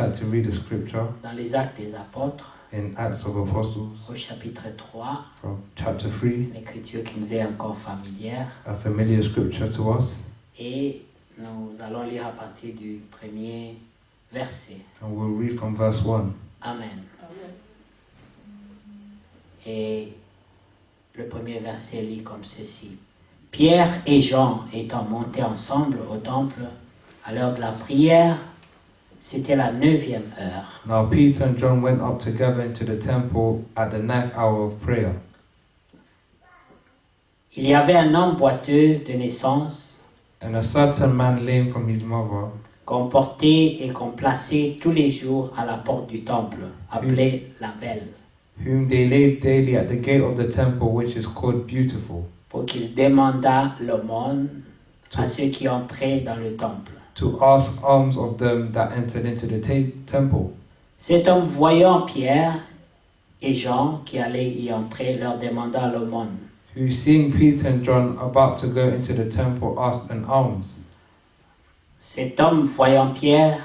like to read a scripture dans les Actes des Apôtres, in Acts of Apostles, au chapitre 3, from chapter 3, une écriture qui nous est encore familière. a familiar scripture to us, Et nous allons lire à partir du premier verset. and we'll read from verse 1. Amen. Et le premier verset lit comme ceci. Pierre et Jean étant montés ensemble au temple à l'heure de la prière, c'était la 9e heure. Now Peter and John went up together into the temple at the 9th hour of prayer. Il y avait un homme boiteux de naissance, And a certain man lame from his mother, qu'on portait et qu'on plaçait tous les jours à la porte du temple, appelée la Belle, whom they laid daily at the gate of the temple which is called Beautiful, pour qu'il demandât l'aumône à ceux qui entraient dans le temple. to ask alms of them that entered into the temple. Cet homme, voyant Pierre et Jean qui allaient y entrer, leur demanda l'aumône. Who, seeing Peter and John about to go into the temple, asked an alms. Cet homme, voyant Pierre,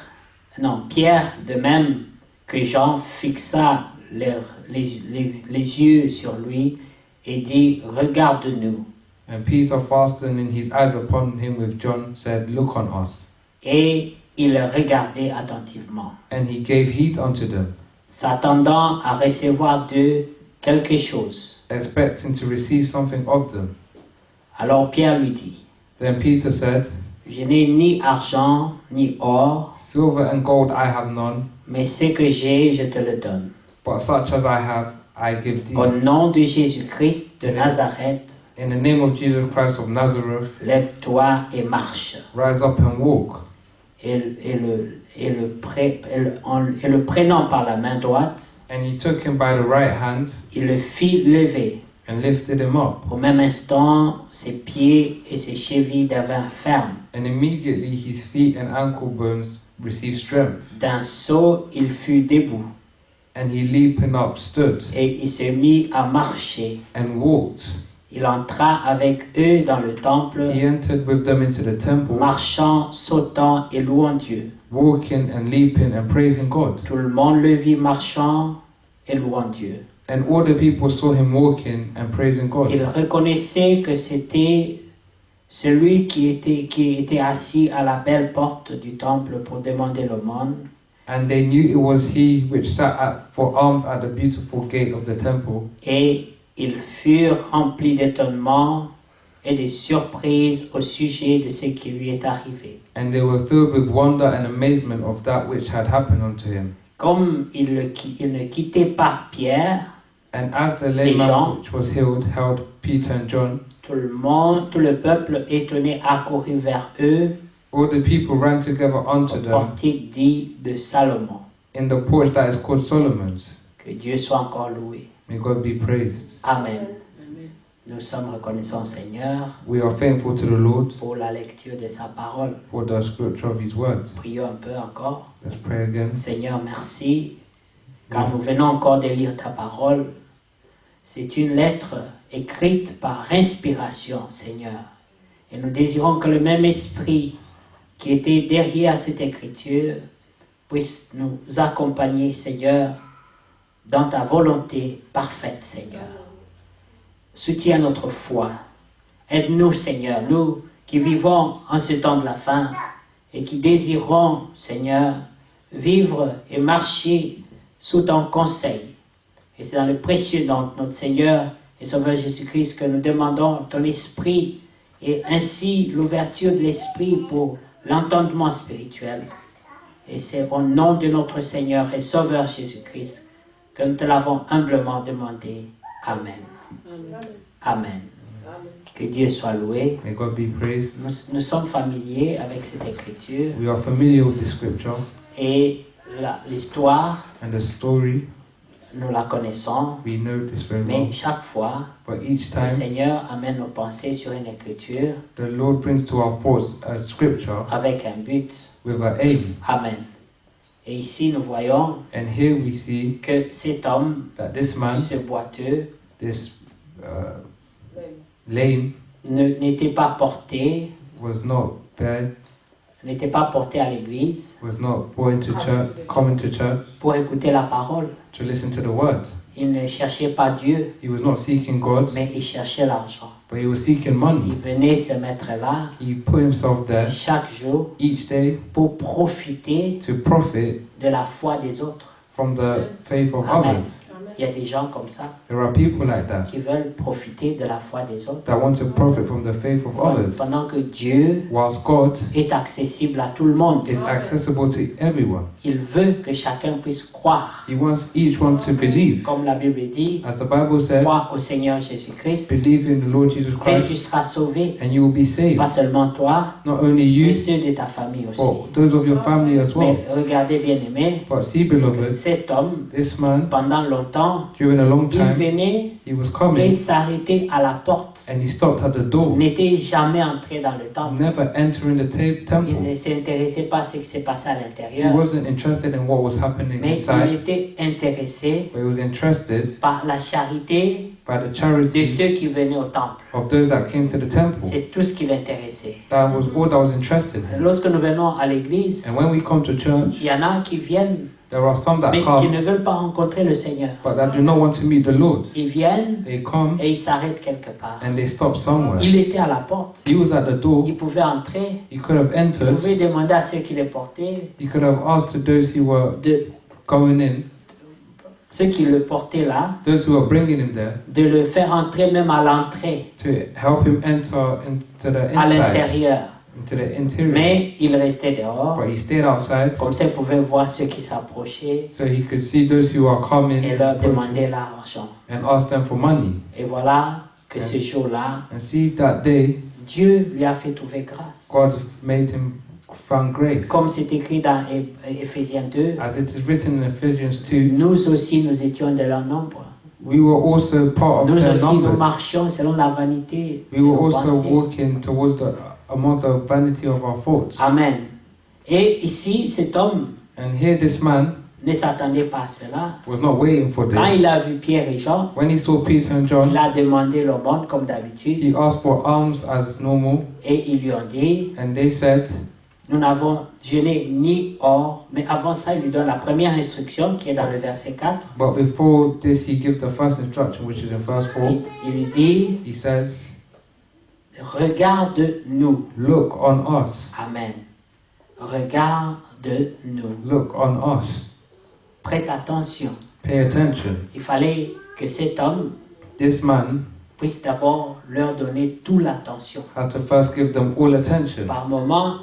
de même que Jean, fixa les yeux sur lui et dit, regarde-nous. And Peter, fastening his eyes upon him with John, said, Look on us. Et il le regardait attentivement, And he gave heed unto them, s'attendant à recevoir d'eux quelque chose. expecting to receive something of them. Alors Pierre lui dit, Then Peter said, je n'ai ni argent ni or, Silver and gold I have none, mais ce que j'ai, je te le donne. but such as I have, I give thee. Au nom de Jésus-Christ de Nazareth, In the name of Jesus Christ of Nazareth, lève-toi et marche. rise up and walk. Et le prenant par la main droite, And he took him by the right hand il le fit lever. and lifted him up. Au même instant, ses pieds et ses chevilles devinrent fermes. And immediately his feet and ankle bones received strength. D'un saut, il fut debout. And he leaping up stood Et il se mit à marcher. and walked. Il entra avec eux dans le temple, He entered with them into the temple, marchant, sautant et louant Dieu. walking and leaping and praising God. Tout le monde le vit marchant et louant Dieu. And all the people saw him walking and praising God. Il reconnaissait que c'était celui qui était assis à la belle porte du temple pour demander l'aumône. And they knew it was he which sat for alms at the beautiful gate of the temple. Et ils furent remplis d'étonnement et de surprise au sujet de ce qui lui est arrivé. And they were filled with wonder and amazement of that which had happened unto him. Comme il ne quittait pas Pierre, And as the lame man which was healed held Peter and John, tout le peuple étonné accourut vers eux all the people ran together unto au them portique dit de Salomon. in the porch that is called Solomon's. Que Dieu soit encore loué. May God be praised. Amen. Nous sommes reconnaissants, Seigneur, We are thankful to the Lord pour la lecture de sa parole. for the scripture of his word. Prions un peu encore. Let's pray again. Seigneur, merci, car nous venons encore de lire ta parole. C'est une lettre écrite par inspiration, Seigneur. Et nous désirons que le même esprit qui était derrière cette écriture puisse nous accompagner, Seigneur, dans ta volonté parfaite, Seigneur. Soutiens notre foi. Aide-nous, Seigneur, nous qui vivons en ce temps de la fin et qui désirons, Seigneur, vivre et marcher sous ton conseil. Et c'est dans le précieux nom de notre Seigneur et Sauveur Jésus-Christ que nous demandons ton esprit et ainsi l'ouverture de l'esprit pour l'entendement spirituel. Et c'est au nom de notre Seigneur et Sauveur Jésus-Christ que nous te l'avons humblement demandé. Amen. Amen. Que Dieu soit loué. May God be praised. Nous sommes familiers avec cette écriture We are familiar with the scripture et l'histoire, and the story. nous la connaissons, We know this very mais well. chaque fois, But each le time Seigneur amène nos pensées sur une écriture the Lord brings to our thoughts a scripture avec un but. with an aim. Amen. Et ici, nous voyons And here we see que cet homme, that this man, ce boiteux, this lame, n'était pas porté, was not bad, n'était pas porté à l'église was not born to church, coming to church pour écouter la parole. to listen to the word. Il ne cherchait pas Dieu, He was not seeking God, mais il cherchait l'argent. but he was seeking Il money. venait se mettre là He put himself there chaque jour each day pour profiter to profit de la foi des autres. from the faith of Amen. others. Il y a des gens comme ça There are people like that qui veulent profiter de la foi des autres that want to profit from the faith of others, pendant que Dieu whilst God est accessible à tout le monde. is accessible to everyone. Il veut que chacun puisse croire. He wants each one to believe. Comme la Bible dit, As the Bible says, crois au Seigneur Jésus-Christ believe in the Lord Jesus et tu Christ seras sauvé. and you will be saved. Pas seulement toi, Not only mais you, ceux de ta famille aussi. but those of your family as well. Mais regardez bien aimé, But see, beloved, cet homme, this man, pendant longtemps, during a long il time, venait he was et coming s'arrêtait à la porte. and he stopped at the door, N'était jamais entré dans le temple. never entering the Il temple. ne s'intéressait pas à ce qui s'est passé à He l'intérieur, wasn't interested in what was happening mais il inside, était intéressé but he was interested par la charité by the de charity ceux qui venaient au temple. of those that came to the temple. C'est tout ce qui l'intéressait. That was all that was interested in. Lorsque nous venons à l'église, And when we come to church, il y en a qui viennent, there are some that mais qui come, ne veulent pas rencontrer le Seigneur. but that do not want to meet the Lord. Ils viennent They come et ils s'arrêtent quelque part. and they stop somewhere. Il était à la porte. He was at the door. Il pouvait entrer. He could have Il entered. pouvait demander à ceux qui les portaient, He could have asked to those who were going in, ceux qui le portaient là, those who were bringing him there, de le faire entrer même à l'entrée, to help him enter into the à inside, l'intérieur. into the interior. Mais il restait dehors. But he stayed outside Comme ça, il pouvait voir ceux qui s'approchaient so he could see those who are coming et leur demander l'argent. and ask them for money. Et voilà que ce jour-là, And see, that day, Dieu lui a fait trouver grâce. God made him found grace. Comme c'est écrit dans Éphésiens 2, As it is written in Ephesians 2, nous aussi nous étions de leur nombre. we were also part of Nous their aussi nous number. marchions selon la vanité de We were nos also pensées. walking towards among the vanity of our thoughts. Amen. Et ici, cet homme And here this man ne s'attendait pas à cela. was not waiting for Quand this. il a vu Pierre et Jean, When he saw Peter and John, il a demandé l'aumône comme d'habitude he asked for alms as normal, et ils lui ont dit, and they said, nous n'avons jeûné ni or, mais avant ça, il lui donne la première instruction qui est dans le verset 4. but before this he gives the first instruction, which is in verse 4. Il lui dit, He says, regarde-nous. look on us, Amen. Regarde-nous. look on us, Prête attention. pay attention. Il fallait que cet homme This man puisse d'abord leur donner toute l'attention. had to first give them all attention. Par moment,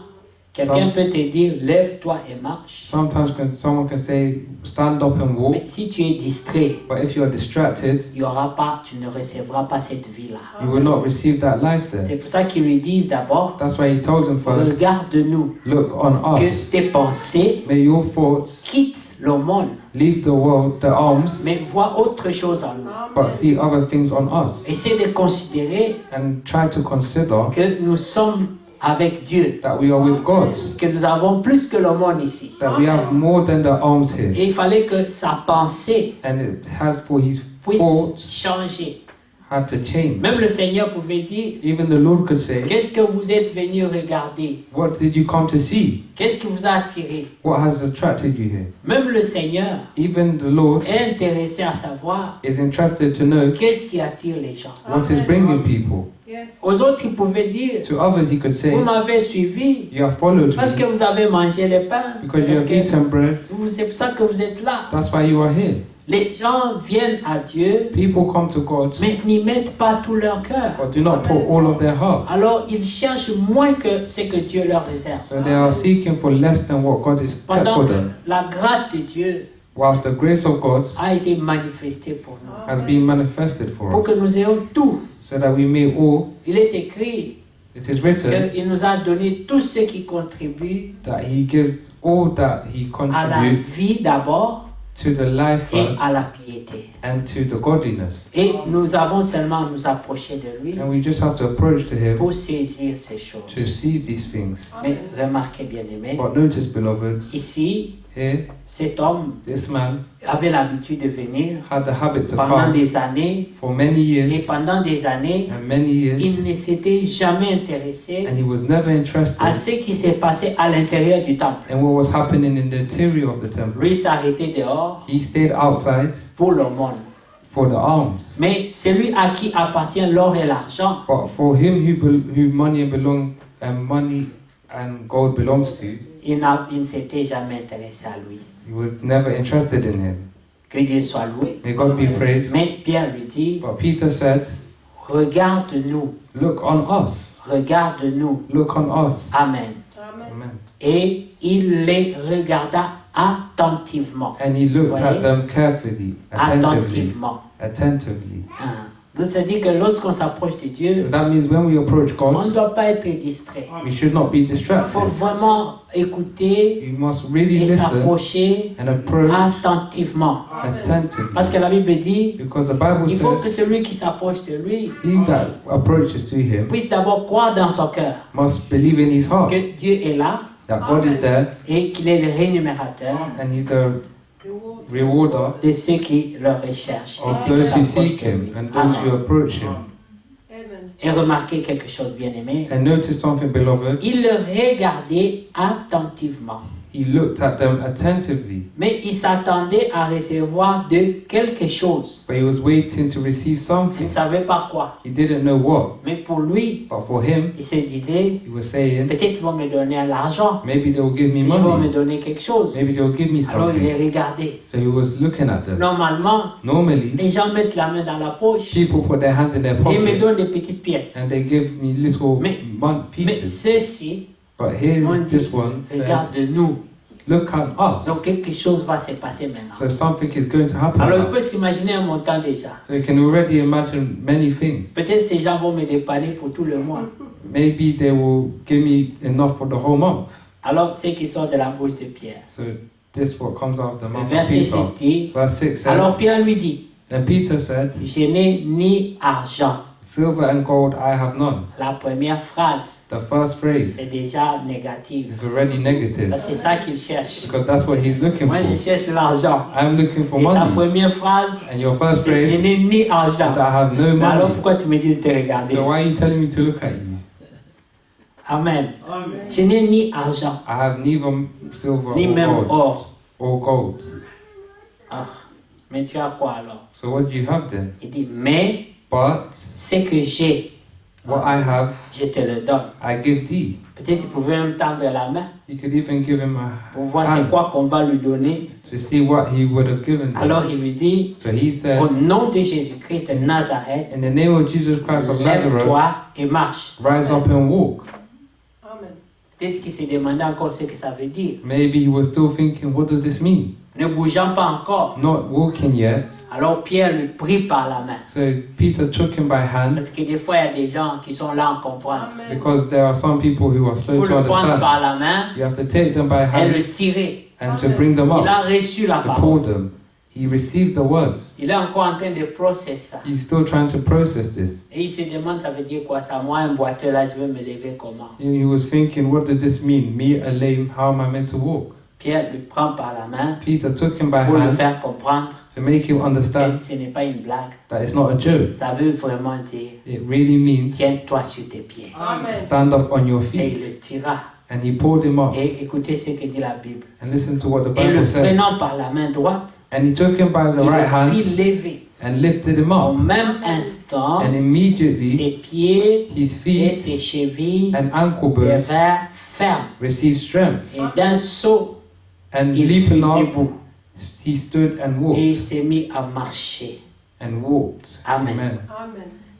quelqu'un peut te dire, lève-toi et marche. Sometimes someone can say, stand up and walk, Mais si tu es distrait, but if you are distracted, il y aura pas, tu ne recevras pas cette vie-là. you will not receive that life there. C'est pour ça qu'ils lui disent d'abord, That's why he told them first, regarde-nous, look on que us. tes pensées May your thoughts quittent le monde, leave the world, the alms, mais vois autre chose en nous. but see other things on us. Essaie de considérer And try to consider que nous sommes avec Dieu, that we are with God, que nous avons plus que le monde ici. that we have more than the alms here. Et il fallait que sa pensée And it had for his puisse thoughts changer. had to change. Même le Seigneur pouvait dire, Even the Lord could say, qu'est-ce que vous êtes venu regarder? what did you come to see? Qu'est-ce qui vous a attiré? What has attracted you here? Même le Seigneur Even the Lord est intéressé à savoir is interested to know qu'est-ce qui attire les gens. what is bringing people. Aux autres, il pouvait dire, To others he could say, vous m'avez suivi you have followed parce que me vous avez mangé le pain. because you Parce have que eaten bread. c'est pour ça que vous êtes là. That's why you are here. Les gens viennent à Dieu, People come to God, mais n'y mettent pas tout leur cœur. but do not pour all of their heart. Alors, ils cherchent moins que ce que Dieu leur réserve. So they are seeking for less than what God is kept Pendant for que them. la grâce de Dieu Whilst the grace of God a été manifestée pour nous, has been manifested for pour us, que nous ayons tout. so that we may all, Il est écrit it is written, qu'il nous a donné tout ce qui contribue that he gives all that he à la contributes vie d'abord to the life et first à la piété. and to the godliness. Et nous avons seulement à nous approcher de lui And we just have to approach to him pour saisir ces to choses. see these things. Mais remarquez bien aimé, But notice, beloved, ici, Here, cet homme this man avait l'habitude de venir had the habit to pendant come des années, for many et years pendant des années, and many years, il ne s'était jamais intéressé and he was never à interested ce qui s'est passé à l'intérieur du temple. in what was happening in the interior of the temple. Lui s'arrêtait dehors He stayed outside pour l'aumône. for the alms. Mais celui à qui appartient l'or et l'argent, But for him who money and gold belongs to, il ne s'était jamais intéressé à lui. he was never interested in him. Que Dieu soit loué. May God be praised. Mais Pierre lui dit, But Peter said, regarde-nous, look on us. regarde-nous. Look on us. Amen. Amen. Et il les regarda attentivement. And he looked Voyez? at them carefully, attentively, Attentivement. attentively. Hein. Donc ça dit que lorsqu'on s'approche de Dieu, So that means when we approach on ne God, doit pas être distrait. we should not be Il faut distracted. vraiment écouter You must really et listen s'approcher and approach attentivement. attentively. Parce que la Bible dit, Because the Bible il faut que says, celui qui s'approche de lui he that approaches to him puisse d'abord croire dans son cœur must believe in his heart que Dieu est là that God is there et qu'il est le rémunérateur and he's the rewarder de ceux qui le recherchent et of ceux qui those who s'approchent seek de him lui. and those who Amen. approach him. Et remarquez quelque chose, bien aimé. And notice something, beloved. Il le regardait attentivement. He looked at them attentively, Mais il s'attendait à recevoir de quelque chose. but he was waiting to receive Il ne something. savait pas quoi. He didn't know what, Mais pour lui, but for him, il se disait, he was saying, peut-être ils vont me donner l'argent. maybe they'll give me Ils vont me money, donner quelque chose. maybe they'll give me Alors il les something. regardait. So he was looking at them. Normalement, Normally, les gens mettent la main dans la poche people put their hands in their et me pocket donnent des petites pièces. and they give me little Mais pieces. ceux-ci, But here, on dit, this one said, regarde-nous. look at us. Donc quelque chose va se passer maintenant. So something is going to happen Alors il now. peut s'imaginer un montant déjà. So you can already imagine many things. Peut-être ces gens vont me dépanner pour tout le mois. Maybe they will give me enough for the whole month. Alors c'est qui sort de la bouche de Pierre. So this what comes out of the Le mouth of verset Peter. 6 dit, Verse 6 alors says, Pierre lui dit, and Peter said, je n'ai ni argent. silver and gold I have none. La première phrase, The first phrase c'est déjà négatif. is already negative Parce que c'est ça qu'il cherche. because that's what he's looking Moi je for. cherche l'argent. I'm looking for Et ta money. première phrase, And your first c'est je phrase, n'ai ni argent. that I have no Mais alors money. pourquoi tu me dis de te regarder? So why are you telling me to look at you? Amen. Je n'ai ni argent, I have neither silver ni même or gold. or. Or gold. Ah, mais tu as quoi alors? So what do you have then? Il dit, mais But ce que j'ai, what I have, je te le donne. I give thee. Peut-être il pouvait même tendre la main You could even give him a pour voir c'est hand quoi qu'on va lui donner. to see what he would have given them. Alors il lui dit, So he said, au nom de Jésus-Christ de Nazareth, in the name of Jesus Christ of Nazareth, lève-toi et marche. rise up and walk. Peut-être qu'il s'est demandé encore ce que ça veut dire. Maybe he was still thinking, what does this mean? Ne bougeant pas encore. Not walking yet. Alors Pierre lui prit par la main. So Peter took him by hand Parce que des fois, il y a des gens qui sont là à comprendre. because there are some people who are Il slow faut to le prendre understand. par la main You have to take them by et le hand tirer. and to bring them Il up, a reçu la to parole. pull them. He received the word. Il est encore en train de processer ça. He's still trying to process this. Et il se demande, ça veut dire quoi ça? Moi, un boiteux là, je vais me lever comment? He was thinking, what does this mean? Me, a lame, how am I meant to walk? Pierre lui prend par la main Peter took him by pour le hand faire comprendre to make him que understand ce n'est pas une blague. that it's not a joke. Ça veut vraiment dire, It really means tiens-toi sur tes pieds. stand up on your Et feet. il le tira. And he pulled him up. Et écoutez ce que dit la Bible. And listen to what the Et le Bible says. prenant par la main droite, And he took him by the il right le fit hand lever. and lifted him Au up. même instant, And immediately ses pieds his et feet ses chevilles and ankle bones devinrent fermes. received strength. Et d'un saut, And il fut leaping up, debout. he stood and Et il walked. s'est mis à marcher. And walked. Amen.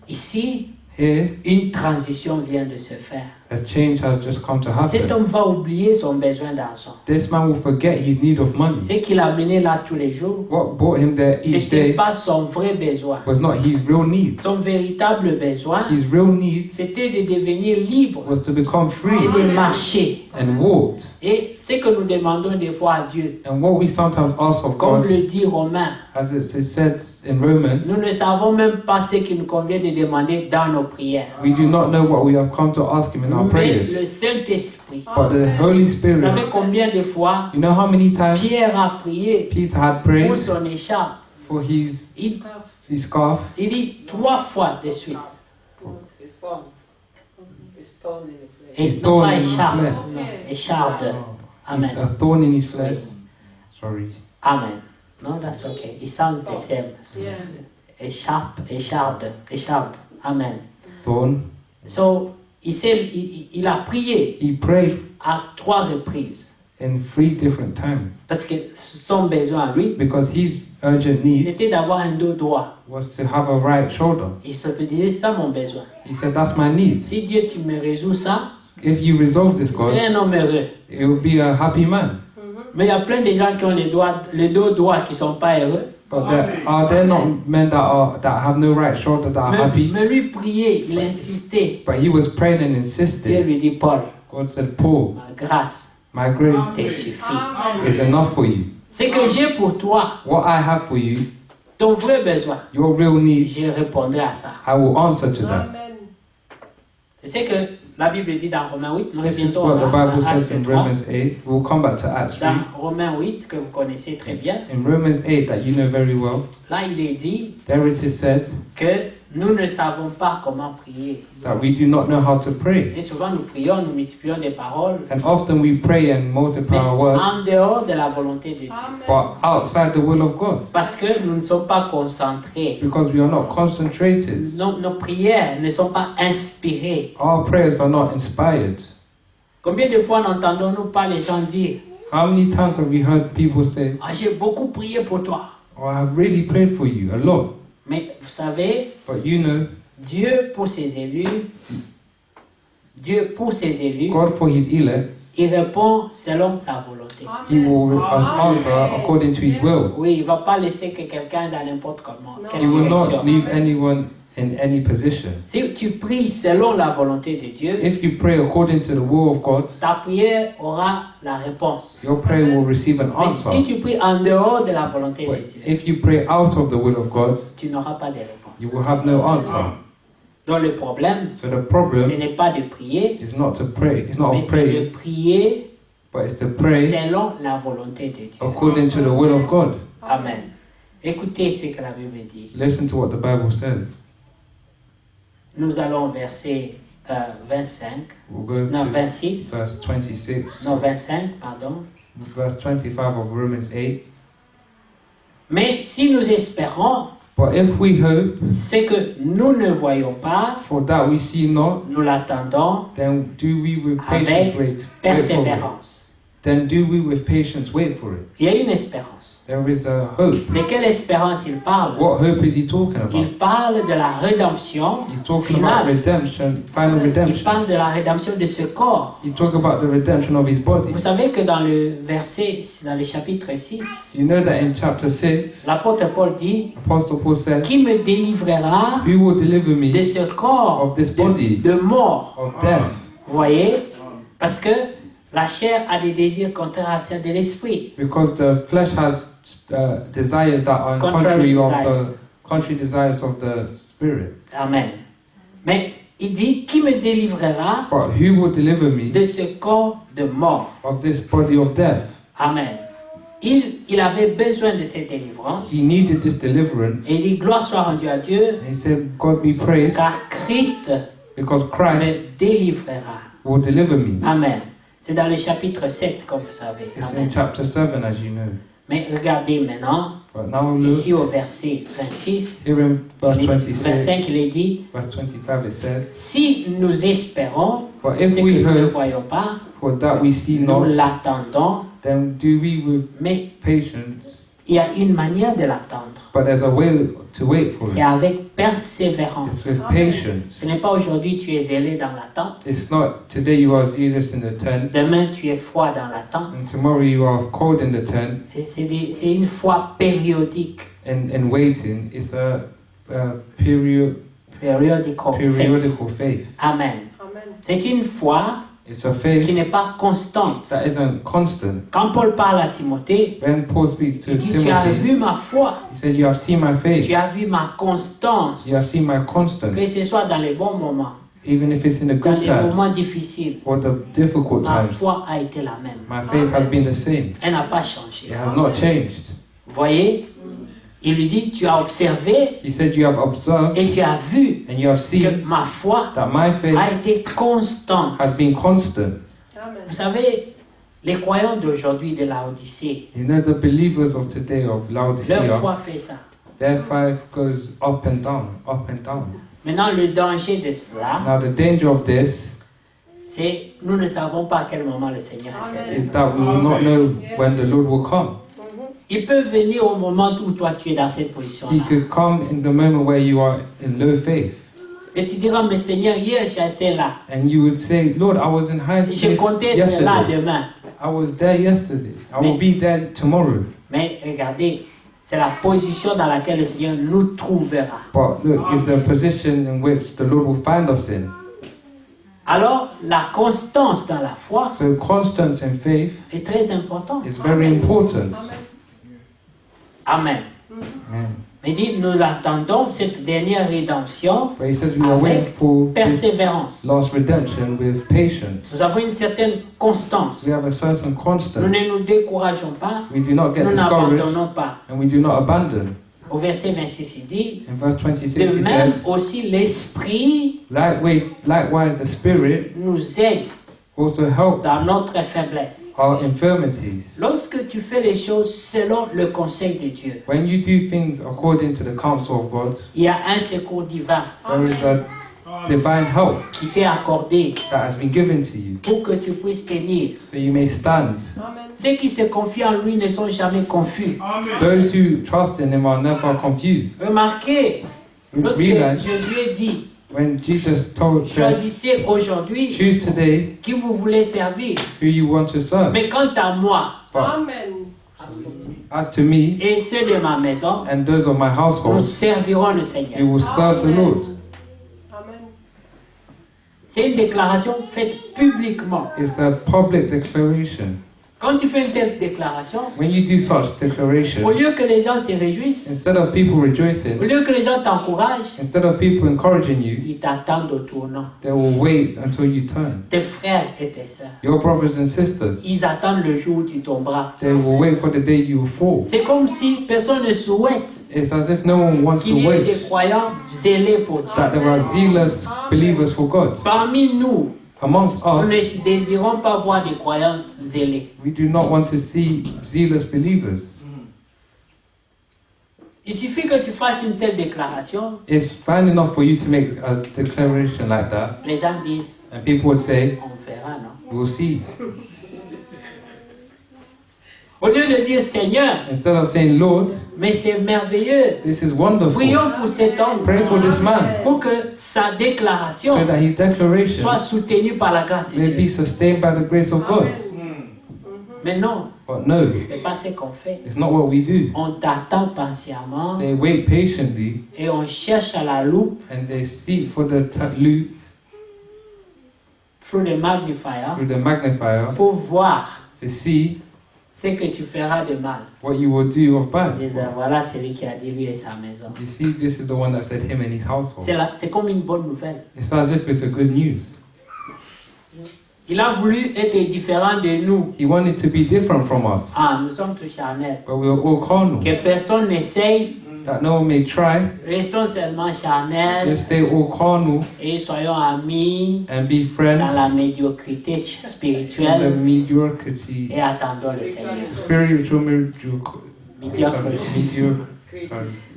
Ici, Here, une transition vient de se faire. a change has just come to Cet happen. homme va oublier son besoin d'argent. This man will forget his need of money. Ce qu'il a mené là tous les jours, What brought him there each c'était day pas son vrai besoin. was not his real need. Son véritable besoin, His real need c'était de devenir libre was to become free et de marcher. and walked. Et ce que nous demandons des fois à Dieu, And what we sometimes ask of comme God, le dit Romain, as it is said in Romans, nous ne savons même pas ce qu'il nous convient de demander dans nos prières. we do not know what we have come to ask him in our Mais prayers. le Saint-Esprit, But the Holy vous savez Spirit, combien de fois you know how many times Pierre a prié Peter had pour prayed son écharpe? for his Il scarf? dit 3 fois de suite. Et His non thorn pas in his écharpe, flesh. non, écharpe. Amen. A thorn in his flesh. Sorry. Amen. No, that's okay. It sounds the same. Écharpe. Amen. Thorn. So, il a prié He prayed à 3 reprises. in 3 different times Parce que son besoin à lui, because his urgent need c'était d'avoir un dos droit. was to have a right shoulder. Il se disait, c'est ça mon besoin. He said, "That's my need. Si Dieu, tu me résous ça, If you resolve this, God, c'est un homme heureux. it will be a happy man." Mais il y a plein de gens qui ont le dos droit qui ne sont pas heureux. But are there not men that have no right shoulder that are happy? Mais lui prier, il insistait. But he was praying and Dieu insisted. lui dit, Paul, God said, "Paul, ma grâce my grace te suffit. is enough for you. Ce que j'ai pour toi, What I have for you, ton vrai besoin, your real need, je répondrai à ça. I will answer to that." C'est ce que la Bible dit dans Romains 8. Nous This is reviendrons what the Bible à says in Actes 3. Romans 8. We'll come back to Acts 3. Dans Romains 8, que vous connaissez très bien, In Romans 8, that you know very well, là il est dit there it is said que nous ne savons pas comment prier. that we do not know how to pray. Et souvent nous prions, nous multiplions des paroles, And often we pray and multiply mais our words, en dehors de la volonté de Dieu. but outside the will of God, Parce que nous ne sommes pas concentrés. because we are not concentrated. Nos prières ne sont pas inspirées. Our prayers are not inspired. Combien de fois n'entendons-nous pas les gens dire How many times have we heard people say, ah, j'ai beaucoup prié pour toi. "Oh, I have really prayed for you a lot." Mais vous savez, But you know, Dieu pour ses élus, God for his elect, il répond selon sa volonté. he will answer according to his will. Oui, il ne va pas laisser que quelqu'un dans n'importe comment. He Quelle will direction. not leave anyone in any position. Si tu pries selon la volonté de Dieu, If you pray according to the will of God, ta prière aura la réponse. your prayer will receive an Mais si answer. tu pries en dehors de la volonté de But Dieu, if you pray out of the will of God, tu n'auras pas de réponse. you will have no answer. Donc le problème, So the ce problem n'est pas de prier, is not to pray. It's not mais of c'est de praying, prier but it's to pray selon la volonté de Dieu. according to the will of God. Amen. Écoutez ce que la Bible dit. Listen to what the Bible says. Nous allons au verset 25, We'll go non to 26, verse 26, non 25, pardon. verse 25 of Romans 8. Mais si nous espérons But if we hope ce que nous ne voyons pas, for that we see not, nous l'attendons then do we with Avec patience wait for it? persévérance. Then do we with patience wait for it? Il y a une espérance. There is a hope. De quelle espérance il parle? What hope is he talking about? Il parle de la rédemption He's talking about finale. redemption, final Il redemption. parle de la rédemption de ce corps. He's talking about the redemption of his body. Vous savez que dans le verset, dans le chapitre 6, You know that in chapter 6, l'apôtre Paul dit, Apostle Paul said, qui me délivrera "Who will deliver me de ce corps of this body de mort? of death?" Vous voyez? Parce que la chair a des désirs contraires à ceux de l'esprit. Because the flesh has desires that are Contrary contrary desires of the spirit. Amen. Mais il dit, qui me délivrera But who will deliver me de ce corps de mort? of this body of death? Amen. Il avait besoin de cette délivrance. He needed this deliverance. Et il dit, gloire soit rendue à Dieu, And he said, "God be praised, car Christ because Christ me délivrera. will deliver me." Amen. C'est dans le chapitre 7, comme vous savez. It's Amen. in chapter 7, as you know. Mais regardez maintenant, But now look, ici au verset 26, here in verse il est- 26, 25, il est dit, verse 25, it said, si nous espérons "For ce if que we nous ne hope voyons pas, for that we see nous not, l'attendons, then do we with mais patience." il y a une manière de l'attendre. But there's a way to wait for C'est it. avec persévérance. It's with patience. Ce n'est pas aujourd'hui tu es zélé dans l'attente, It's not today you are zealous in the tent, demain tu es froid dans l'attente. and tomorrow you are cold in the tent. Et c'est une foi périodique. And waiting is a Periodical faith. periodical faith. Amen. C'est une foi It's a qui faith n'est pas constante. that isn't constant. Quand Paul parle à Timothée, When Paul speaks to il dit, tu as Timothy, vu ma foi, he said, "You have seen my faith. tu as vu ma constance, You have seen my constance. que ce soit dans les bons moments, Even if it's in the Dans good les times moments difficiles, or the difficult ma times, foi a été la même. my faith has been the same. Elle n'a pas changé. It has not changed. Vous voyez? Il lui dit, tu as observé He said, you have observed et tu as vu and you have que seen ma foi that my faith a été constante. has been constant. Vous savez, les croyants d'aujourd'hui de Laodicée, You know, the believers of today of leur Laodicea, foi fait ça. their faith goes up and down, up and down. Maintenant, le danger de cela, Now, the danger of this c'est nous ne savons pas à quel moment le Seigneur est venu. is that we will not know when the Lord will come. Il peut venir au moment où toi tu es dans cette He position-là. could come in the moment where you are in low faith. Et tu diras, mais Seigneur, hier j'étais là. And you would say, Lord, I was in high Je faith comptais être là yesterday. demain. I was there yesterday. I will be there tomorrow. Mais regardez, c'est la position dans laquelle le Seigneur nous trouvera. But look, it's the position in which the Lord will find us in. Alors, la constance dans la foi So constance in faith est très importante. is very important. Amen. Amen. Mais il dit, nous l'attendons, cette dernière rédemption, But he says we are waiting for this persévérance. last redemption with patience. Nous avons une certaine constance. We have a certain Nous constance. ne nous décourageons pas, We do not get nous discouraged n'abandonnons pas. and we do not abandon. Au verset 26, il dit, In verse 26 de he même says, aussi l'Esprit likewise the Spirit nous aide also help dans notre faiblesse. our infirmities. Lorsque tu fais les choses selon le conseil de Dieu, When you do things according to the counsel of God, il y a un secours divin there is a divine help qui t'est accordé that has been given to you, pour que tu puisses tenir. so you may stand. Ceux qui se confient en lui ne sont jamais confus. Those who trust in Him are never confused. Remarquez, lorsque Realize Jésus dit, when Jesus said, choisissez aujourd'hui choose today qui vous voulez servir. who you want to serve. Mais quant à moi But as to me et ceux de ma maison, and those of my nous household, servirons le we Seigneur. will serve the Lord. C'est une déclaration faite publiquement. It's a public declaration. Quand tu fais une telle déclaration, When you do such au declaration, lieu que les gens se réjouissent, instead of people au rejoicing, lieu que les gens t'encouragent, instead of people encouraging you, ils t'attendent au tournant. they will wait until you turn. Tes frères et tes sœurs, Your brothers and sisters, ils attendent le jour où tu tomberas. they will wait for the day you will fall. C'est comme si personne ne souhaite It's as if no one wants qu'il to y ait des wait, croyants zélés pour Dieu. that there are zealous believers for God. Parmi nous, Amongst nous us, ne désirons pas voir des croyants zélés. we do not want to see zealous believers. Il suffit que tu fasses une telle déclaration, It's fine enough for you to make a declaration like that, les gens disent, and people would say, on verra, non? we'll see. Au lieu de dire Seigneur, Instead of saying, Lord, mais c'est merveilleux, this is wonderful, prions pour cet homme, pray for this man, pour que sa so déclaration that his declaration soit soutenue par la grâce de may be Dieu. sustained by the grace of God. Mais non, But no, ce n'est pas ce qu'on fait. it's not what we do. On t'attend patiemment They wait patiently et on cherche à la loupe, and they seek for the loop through the magnifier, through the magnifier pour voir to see ce que tu feras de mal. what you will do of bad. Ils disent, voilà celui qui a dit lui et sa maison. You see, this is the one that said him and his household. C'est comme une bonne nouvelle. It's as if it's a good news. Il a voulu être différent de nous. He wanted to be different from us, Ah, nous sommes tous charnels. but we are all carnal. Que personne n'essaye, That no one may try. restons seulement charnels Let's stay all carnal et soyons amis and be dans la friends médiocrité in the spirituelle mediocrity, et attendons le Seigneur. spiritual Mediocrity. mediocre.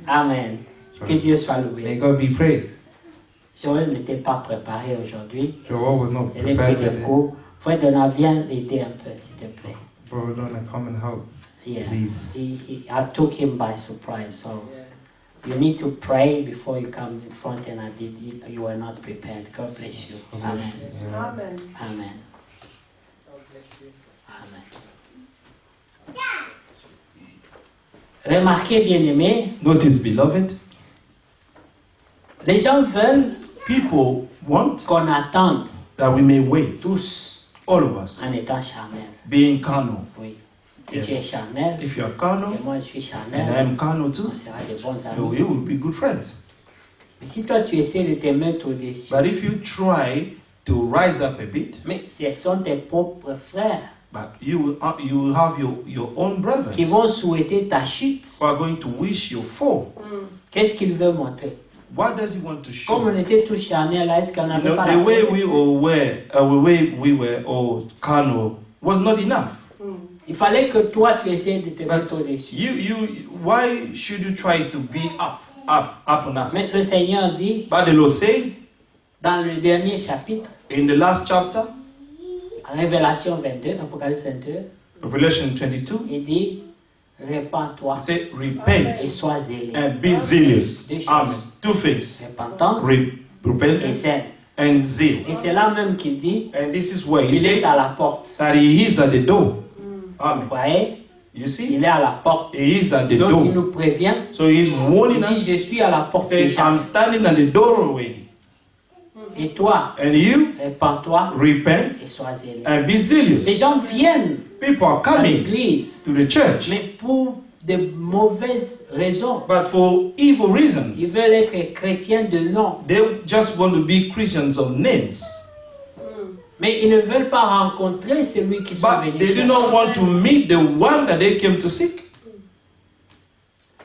Amen. Que Dieu soit May loué. God be praised. Joël n'était pas préparé aujourd'hui. Joel was not Il est pris prepared de today. cours. Frère Donat, viens l'aider un peu, s'il te plaît. Brother Donna, come and help, Yeah. please. I took him by surprise. So you need to pray before you come in front, and you were not prepared. God bless you. Amen. Amen. Amen. Amen. Remarquez, bien-aimés, Notice, beloved, les gens veulent people want qu'on attende that we may wait, tous all of us, en étant charnel. being carnal. Oui. Si Yes. tu es charnel, If you are et carnal, moi je suis and I charnel, am carnal too, on sera des bons so amis. we will be good friends. Mais si toi tu essaies de te mettre au-dessus, But if you try to rise up a bit, mais ce sont tes propres frères but you will have your own brothers qui vont souhaiter ta chute. who are going to wish you fall. Qu'est-ce qu'il veut montrer? What does he want to show? Comme on était tous charnels là, est-ce qu'on You n'avait know, pas the la way peine? we all were, the way we were all carnal was not enough. Il fallait que toi tu essaies de te But mettre au-dessus. why should you try to be up on us? Mais le Seigneur dit But the Lord said dans le dernier chapitre, in the last chapter, Révélation 22, Apocalypse 22, Revelation 22, il dit répands-toi he said, et repent sois zélé. and be zealous. Deux choses. Amen. Two things. Repentance et Repentance zèle. and zeal. Et c'est là même qu'il dit And this is where he qu'il est said à la porte. that he is at the door. Vous Amen. voyez, You see? il est à la porte. He is at the Donc il door. nous prévient. So he's warning Il dit us. je suis à la He porte said, déjà. I'm standing at the door already. Et toi, And you répands-toi repent et sois zélé. and be Les zealous. gens viennent People are à coming l'église, to the church, mais pour de mauvaises raisons. but for evil Ils reasons. veulent être chrétiens de nom, They just want to be Christians of names. mais ils ne veulent pas rencontrer celui qui sont But venus they do chercher. not want to meet the one that they came to seek.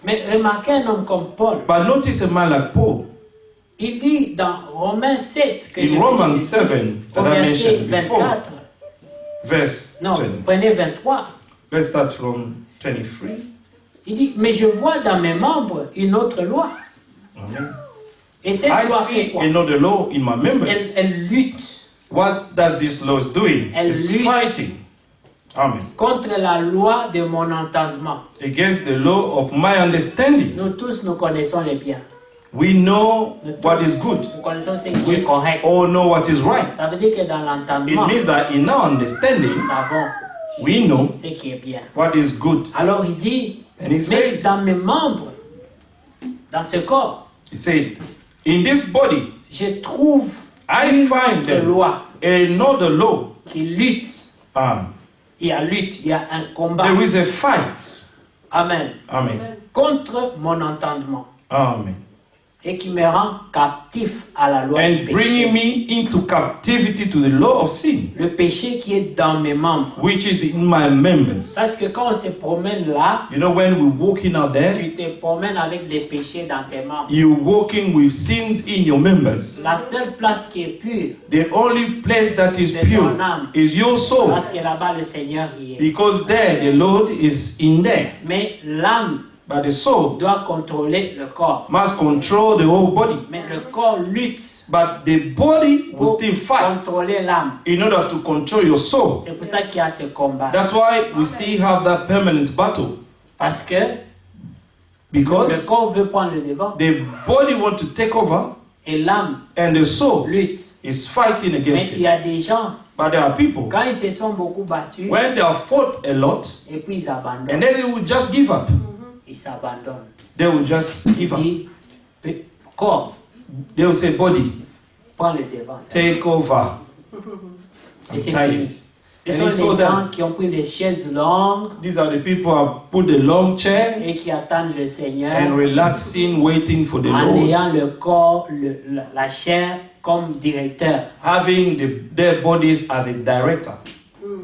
Mais remarquez un homme comme Paul. But notice a man like Paul. Il dit dans Romains 7, que je In viens Romans de 7, lire, that au I verset mentioned before, 24, verse non, 20. prenez 23, Let's start from 23. il dit, mais je vois dans mes membres une autre loi. Amen. Et cette I loi fait see quoi? another law in my members. Elle lutte What does this law is doing? Elle It's lutte. fighting. Amen. contre la loi de mon entendement. Against the law of my understanding. Nous tous, nous connaissons les biens. We know what is good. Nous connaissons ce qui est correct. All know what is right. Ça veut dire que dans It l'entendement, means that in our understanding, nous savons we know ce qui est bien. what is good. Alors il dit, And he mais said, dans mes membres, dans ce corps, he said, in this body, je trouve I une find autre them loi another law. qui lutte. Il y a lutte, il y a un combat. There is a fight. Amen. Amen. Contre mon entendement. Amen. Et qui me rend captif à la loi du And bringing péché. me into captivity to the law of sin, Le péché qui est dans mes membres. which is in my members. Parce que quand on se promène là, You know, when we're walking out there, tu te promènes avec des péchés dans tes membres. you're walking with sins in your members. La seule place qui est pure, The only place that is c'est pure ton âme. is your soul, Parce que là-bas, le Seigneur y est. because there the Lord is in there. Mais l'âme But the soul doit contrôler le corps. must control the whole body. Mais le corps lutte But the body will pour still fight contrôler l'âme. in order to control your soul. C'est pour ça qu'il y a ce combat. That's why we still have that permanent battle. Parce que le Because corps veut prendre le devant the body wants to take over et l'âme and the soul lutte. is fighting Mais against il it. y a des gens, But there are people, quand ils se sont beaucoup battus, when they have fought a lot, et puis ils and abandonnent. then they will just give up. Ils s'abandonnent. They will just Il give up. dit, corps, They will say, body, prends le devant. take over. Et I'm c'est tired. fini. Ce And sont he told les gens them, qui ont pris les chaises longues these are the people who have put the long chair et qui attendent le Seigneur and relaxing, waiting for the en Lord, ayant le corps, la chair comme directeur. having their bodies as a director,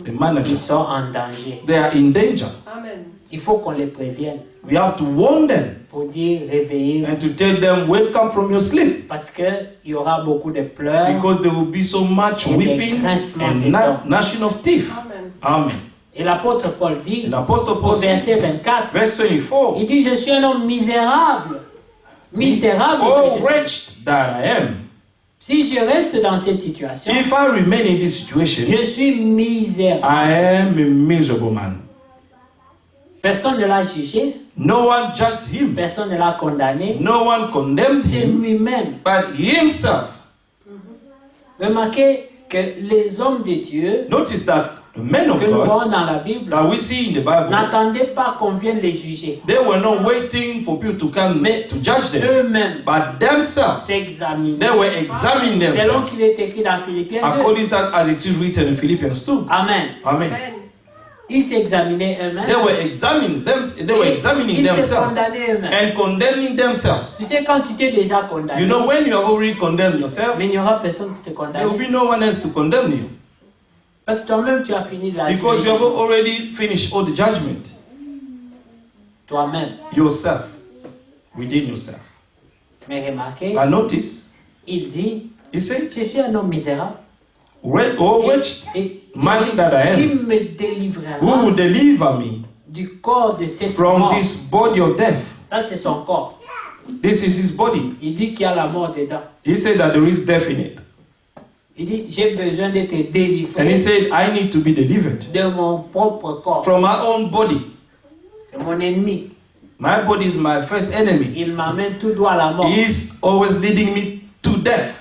the manager. Ils sont en danger. They are in danger. Amen. Il faut qu'on les prévienne We have to warn them pour dire réveillez-vous and to tell them, wake up from your sleep. parce qu'il y aura beaucoup de pleurs. Because there will be so much Et des weeping grincements and des dents. gnashing of teeth. Amen. Amen. Et l'apôtre Paul dit And Apostle au Paul says, verset 24, verse 24, il dit je suis un homme misérable. Misérable. oh que je suis. wretched that I am. Si je reste dans cette situation, If I remain in this situation, je suis misérable. I am a miserable man. Personne ne l'a jugé, No one judged him. personne ne l'a condamné. No one condemned C'est him, lui-même. but himself. Remarquez que les hommes de Dieu Notice that the men of que nous voyons God dans la Bible that we see in the Bible, n'attendaient pas qu'on vienne les juger. they were not waiting for people to come Mais to judge them, eux-mêmes but themselves, s'examinent. they were examining Selon qu'il themselves. est écrit dans Philippiens 2. According to that, as it is written in Philippians 2. Amen. Amen. Amen. Ils s'examinaient They eux-mêmes. were examining Ils se themselves condamnaient eux-mêmes. and condemning themselves. Tu sais, quand tu t'es déjà condamné, You know, when you have already condemned yourself, mais il n'y aura personne qui te there will condamne. be no one else to condemn you Parce que toi-même, tu as fini de la because you have juridiction. already finished all the judgment. Toi-même. Yourself, within yourself. Mais remarquez, I notice, il dit, he said, je suis un homme misérable. wretched man that I Qui am, me who délivrera will deliver me du corps de cette from mort? this body of death? Ça, c'est son corps. This is his body. Il dit qu'il y a la mort dedans. He said that there is death in it. Il dit, j'ai besoin d'être And he délivré said, I need to be delivered de mon propre corps. from my own body. C'est mon ennemi. My body is my first enemy. Il m'amène tout droit à la mort. He is always leading me to death.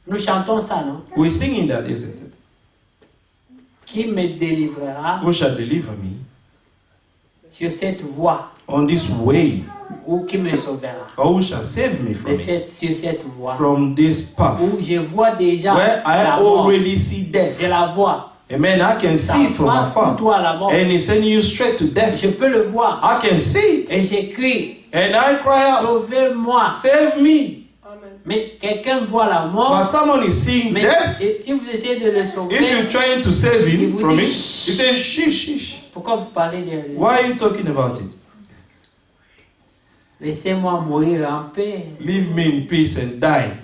Nous chantons ça, non? We're singing that, isn't it? Qui me délivrera Who shall deliver me sur cette voie, on this way? ou qui me sauvera Or who shall save me from de it? sur cette voie, From this path où je vois déjà where I la mort. already see death. Je la vois. Amen. I can Ça see it from va tout afar. droit à la mort. And he's sending you straight to death. Je peux le voir. I can see it. Et j'écris, And I cry out, sauvez-moi. save me. Mais quelqu'un voit la But mort. someone is seeing Mais death. et si vous essayez de le If sauver, you're trying to save Il him vous from dit, it, he says, shish. pourquoi vous parlez de... Why are you talking about it? Laissez-moi mourir en paix. Leave me in peace and die.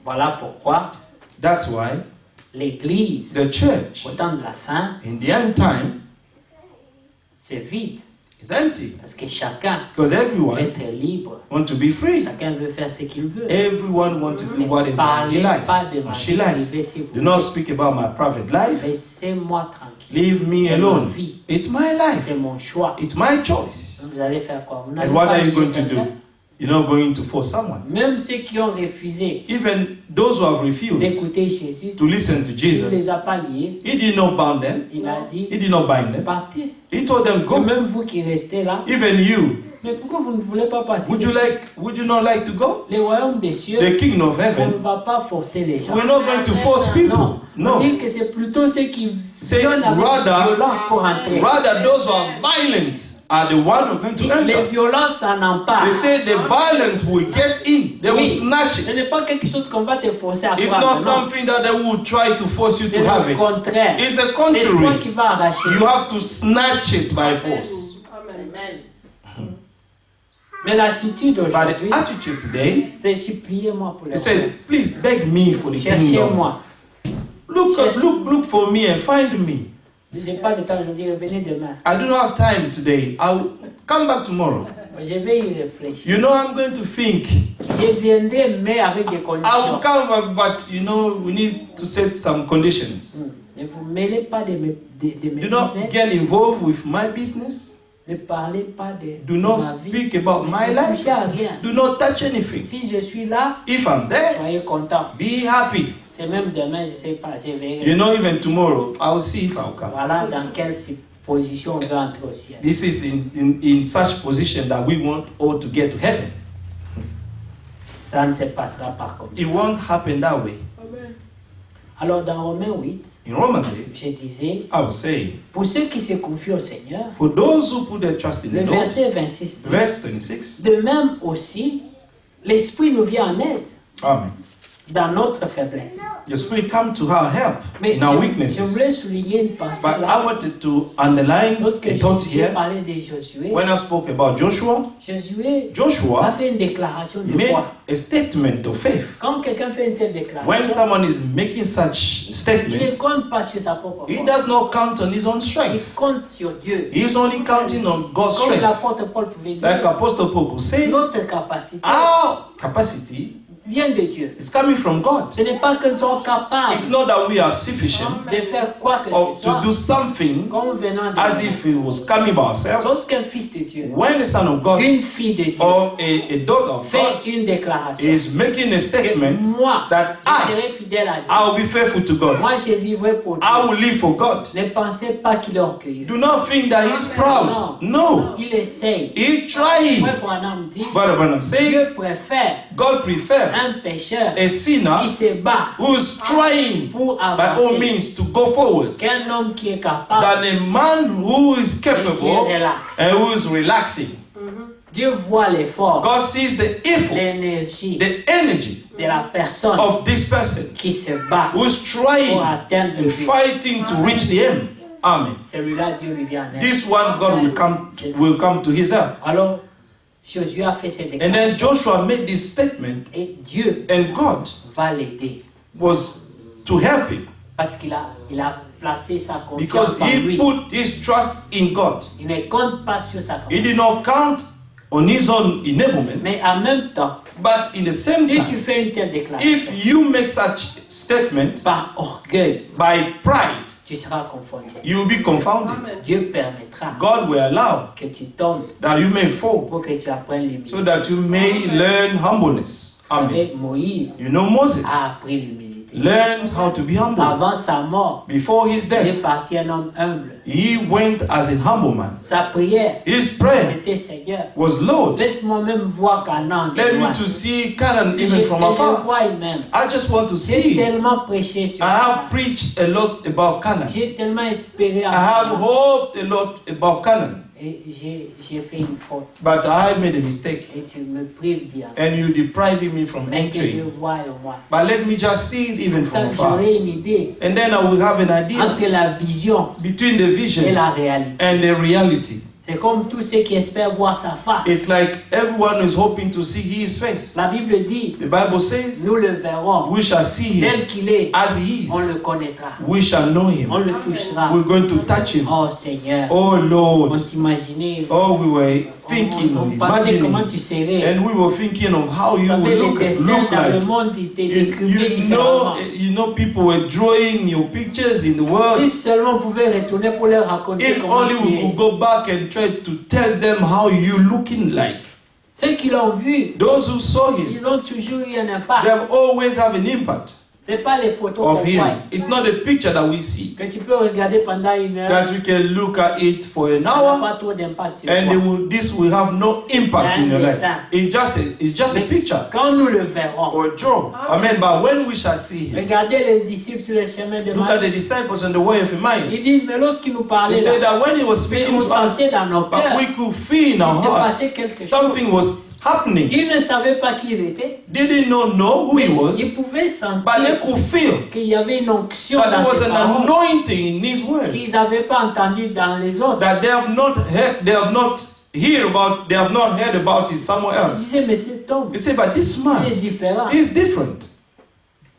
Voilà pourquoi That's why l'Église, the church au temps de la fin, in the end time c'est vide. is empty. Parce que chacun Because veut everyone être libre. wants to be free. Chacun veut faire ce qu'il veut. Everyone wants to do Mais whatever he parlez likes pas de ma or she vie likes. privée, s'il vous Do not plaît. speak about my private life. Laissez-moi tranquille. Leave me C'est ma alone. vie. It's my life. C'est mon choix. It's my choice. Vous allez faire quoi? Vous n'allez And what pas are you obliger going to do? quelqu'un. You're not going to force someone. Même ceux qui ont refusé Even those who have refused d'écouter Jésus, to listen to il ne les Jesus, a pas liés. he did not bound them. Il a dit, He did not bind them. partez. He told them, Et go. même vous qui restez là, Even you, mais pourquoi vous ne voulez pas partir? would you not like to go? Le royaume des cieux, The kingdom of on ne heaven, va pas forcer les gens. we're not going to force people. Non, on No. dit que c'est plutôt ceux qui Say viennent avec rather- violence pour entrer. Rather, those who are violent are the ones who are going to Les enter. violences en emparent. They say the violent will get in. They will Oui. snatch Ce it. n'est pas quelque chose qu'on va te forcer à It's prendre. not non. something that they will try to force you C'est to have le it. contraire. It's the C'est toi qui contrary. vas arracher. You have to snatch it by force. Mais l'attitude But aujourd'hui, the attitude today, c'est suppliez-moi pour les they say, please beg me for the kingdom. Cherchez-moi. Look for me and find me. Je n'ai pas de temps aujourd'hui, revenez demain. I do not have time today. I'll come back tomorrow. Je vais y réfléchir. You know, I'm going to think. Je viendrai, mais avec des I will conditions. come back, but you know, we need to set some conditions. Ne vous mêlez pas de mes Do not business. get involved with my business. Ne parlez pas Do de not ma vie. speak about my Ne life. touchez à rien. Do not touch anything. Si je suis là, If I'm there, soyez contents. be happy. C'est même demain, je ne sais pas, je verrai. You know, even tomorrow, I'll see if I'll come. Voilà dans quelle position on veut entrer au ciel. This is in such position that we want all to get to heaven. Ça ne se passera pas comme ça. It won't happen that way. Alors dans Romains 8, In Romans 8, je disais, I was saying, pour ceux qui se confient au Seigneur, for those who put their trust in le the Lord, verset 26 dit, verse 26, de même aussi, l'Esprit nous vient en aide Amen. dans notre faiblesse. Your spirit come to our help Mais in our je weaknesses. voulais souligner une pensée But I là. wanted to underline Lorsque a thought j'ai here. parlé de Josué, When I spoke about Joshua, Josué a Joshua fait une déclaration de made foi. a statement of faith. Quand quelqu'un fait une telle When déclaration, someone is making such il ne statement, compte pas sur sa propre he force. does not count on his own Il strength. compte sur Dieu. He is only counting on God's Comme strength. l'apôtre Paul pouvait Like dire, Apostle Paul would say, notre capacité our capacity vient de Dieu. is coming from God. Ce n'est pas que nous sommes capables It's not that we are sufficient de faire quoi que or ce to soit do something comme venant de as Dieu. if it was coming by ourselves. Lorsqu'un fils de Dieu, When the Son of God une fille de Dieu, or a daughter of God fait une déclaration is making a que statement moi, that je serai fidèle à Dieu. I'll be faithful to God. Moi, je vivrai pour Dieu. I will live for God. Ne pensez pas qu'il est orgueilleux. Do not think that he's proud. No. Il essaye. He tried. Frère Branham dit, Brother Branham said, Dieu préfère God preferred un pécheur a sinner qui se bat who's trying pour by all avancer, means to go forward qu'un homme qui est capable than a man who is et qui est capable relax. and who is relaxing. Dieu voit l'effort, God sees the effort, l'énergie the energy de la personne of this person qui se bat who's pour trying atteindre le and but. fighting to reach the end. Amen. Celui-là, Dieu lui vient en aide. This one, God will come to his help. Alors, Josué a fait cette And then déclaration Joshua made this statement, et Dieu and God va l'aider was to help him parce qu'il a placé sa confiance because en he lui. put his trust in God. Il ne compte pas sur sa He confiance. did not count on his own enablement, Mais en même temps, but in the same si tu time, fais une telle déclaration if you make such statement par orgueil, by pride, tu seras confondé. you will be confounded. Dieu permettra God will allow que tu tombes that you may fall pour que tu apprennes l'humilité. so that you may learn humbleness. Vous Amen. savez, Moïse You know, Moses a appris l'humilité. learned how to be humble. Avant sa mort, Before his il est death, parti un homme humble. he went as a humble man. Sa prière, His prayer c'était Seigneur, was, Lord, laisse-moi même voir Canaan de let me loin. to see Canaan Que even je from afar. vois même. I just want to J'ai see it. tellement prêché sur I ça. have preached a lot about Canaan. J'ai tellement espéré en I have Canaan. hoped a lot about Canaan. Et j'ai fait une faute. But I made a mistake. Et tu me prives d'y aller. And you deprived me from Mais que je entering. vois et moi. But let me just see it even Ça, from afar. j'aurai une idée And then I will have an idea entre la vision between the et vision la réalité. and the reality. C'est comme tous ceux qui espèrent voir sa face. It's like everyone is hoping to see his face. La Bible dit, The Bible says, nous le verrons we shall see him tel qu'il est. as he On le is. connaîtra. We shall know On him. le touchera. We're going to touch him. Oh Seigneur, Oh on Lord. t'imaginait. Oh, we were thinking On of pensait comment imagining. tu serais. And we were thinking of how Vous you savez, would les look dessins dans le like. monde, ils te décrivaient différemment. You know, people were drawing your pictures in the Si world. seulement on pouvait retourner pour leur raconter If comment only tu we es. could go back and try to tell them how you looking like. Ceux qui l'ont vu, Those who saw him, ils ont toujours eu un they impact. have always have an impact Ce n'est pas les photos of qu'on him. voit, It's not a picture that we see, que tu peux regarder pendant une heure. that you can look at it for an Ça n'a hour, pas trop d'impact sur and toi. this will have no impact in your life. It's just a Mais picture quand nous le verrons, or a draw. Amen. But when we shall see him, regardez les disciples sur le chemin de look at the Marie. disciples on the way of Ils Emmaus. disent, mais lorsqu'il nous They parlait said là, that when he was mais speaking on to us, sentait dans nos but cœurs, we could feel in il our s'est hearts passé quelque chose. something was happening. Ils ne savaient pas qui il était. They did not know who he Ils was, pouvaient but they sentir could feel qu'il y avait une onction that dans there was ses an paroles anointing in his words qu'ils n'avaient pas entendu dans les autres. that they have not heard, they have not heard about it somewhere Ils else. disaient, mais cet homme, They say, but this il est man différent. is different.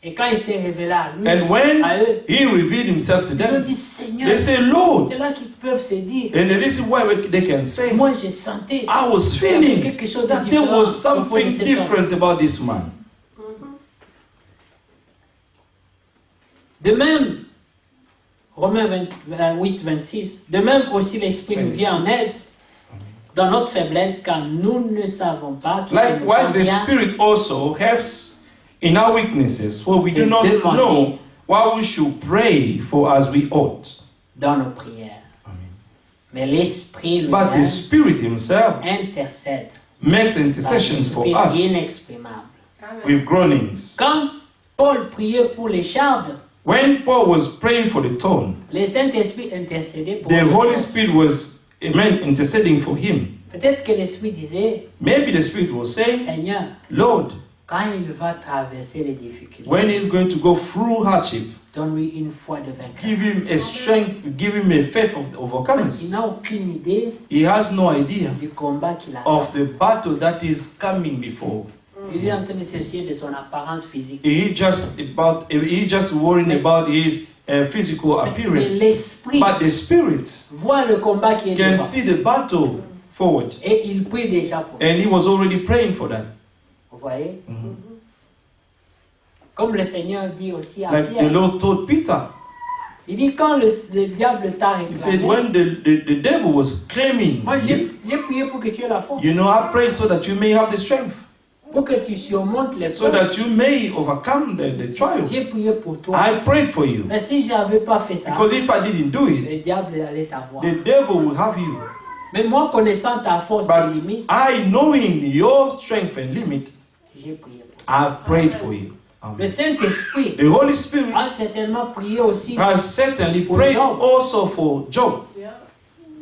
Et quand il s'est révélé à lui, And when à eux, he revealed himself to ils ont them, dit, Seigneur, they say, Lord, c'est là qu'ils peuvent se dire, and this is why they can say, moi j'ai senti I was qu'il y avait feeling quelque chose de that there différent was au propos de something cet homme. different about this man. De même, Romains 8, 26, de même aussi l'Esprit nous vient en aide dans notre faiblesse, car nous ne savons pas ce qui nous Likewise, the convient. Spirit also helps in our weaknesses, for we do not Demander. know what we should pray for as we ought. Dans nos prières. Mais l'Esprit But the lui-même Spirit Himself intercède makes par intercession for l'Esprit us inexprimable. with groanings. Quand Paul priait pour les chardes, When Paul was praying for the throne, le Saint-Esprit intercédait pour the les Holy autres. Spirit was interceding for him. Peut-être que l'Esprit disait, Maybe the Spirit was saying, Seigneur, Lord, quand il va traverser les difficultés, when he's going to go through hardship, donne-lui une foi de vainqueur. give him a strength, give him a faith of Parce qu'il overcomers. n'a aucune idée He has no idea du combat qu'il a. of the battle that is coming before. Il est en train de se soucier de son apparence physique. He just worrying about his physical Mais appearance. l'Esprit But the Spirit voit le combat qui est can devant. see the battle forward. Et il prie déjà pour. And he was already praying for that. Vous voyez? Mhm. Comme le Seigneur dit aussi à Like the Pierre. Lord told Peter. Il dit quand le diable t'a He said, réclamé, when the devil was claiming moi you, j'ai prié pour que tu aies la force. you know, I prayed so that you may have the strength, Pour que tu surmontes les so preuves. that you may overcome the trial. J'ai prié pour toi. I prayed for you. Mais si je n'avais pas fait ça, Because if I didn't do le it, diable allait t'avoir. the devil will have you. Mais moi, connaissant ta force But et limite, I, knowing your strength and limit, j'ai prié pour I've prayed for you. Le Amen. Saint-Esprit The Holy Spirit a certainement prié aussi. has certainly For prayed Job. also for Job.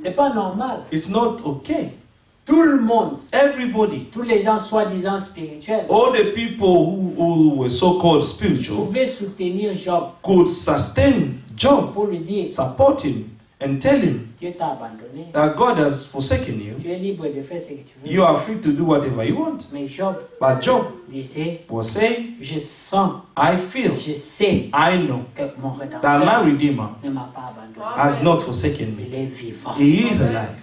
C'est pas normal. It's not okay. Tout le monde, Everybody, tous les gens soi-disant spirituels, all the people who were so-called spiritual, pouvaient soutenir Job could sustain Job, pour lui dire, support him, and tell him Dieu t'a abandonné. that God has forsaken you. Tu es libre de faire ce que tu veux. You are free to do whatever you want. Mais Job But Job disait, was saying, je sens, I feel, je sais I know que mon that Rédempteur my Redeemer ne m'a pas abandonné. has not forsaken Il me. est vivant. He is alive.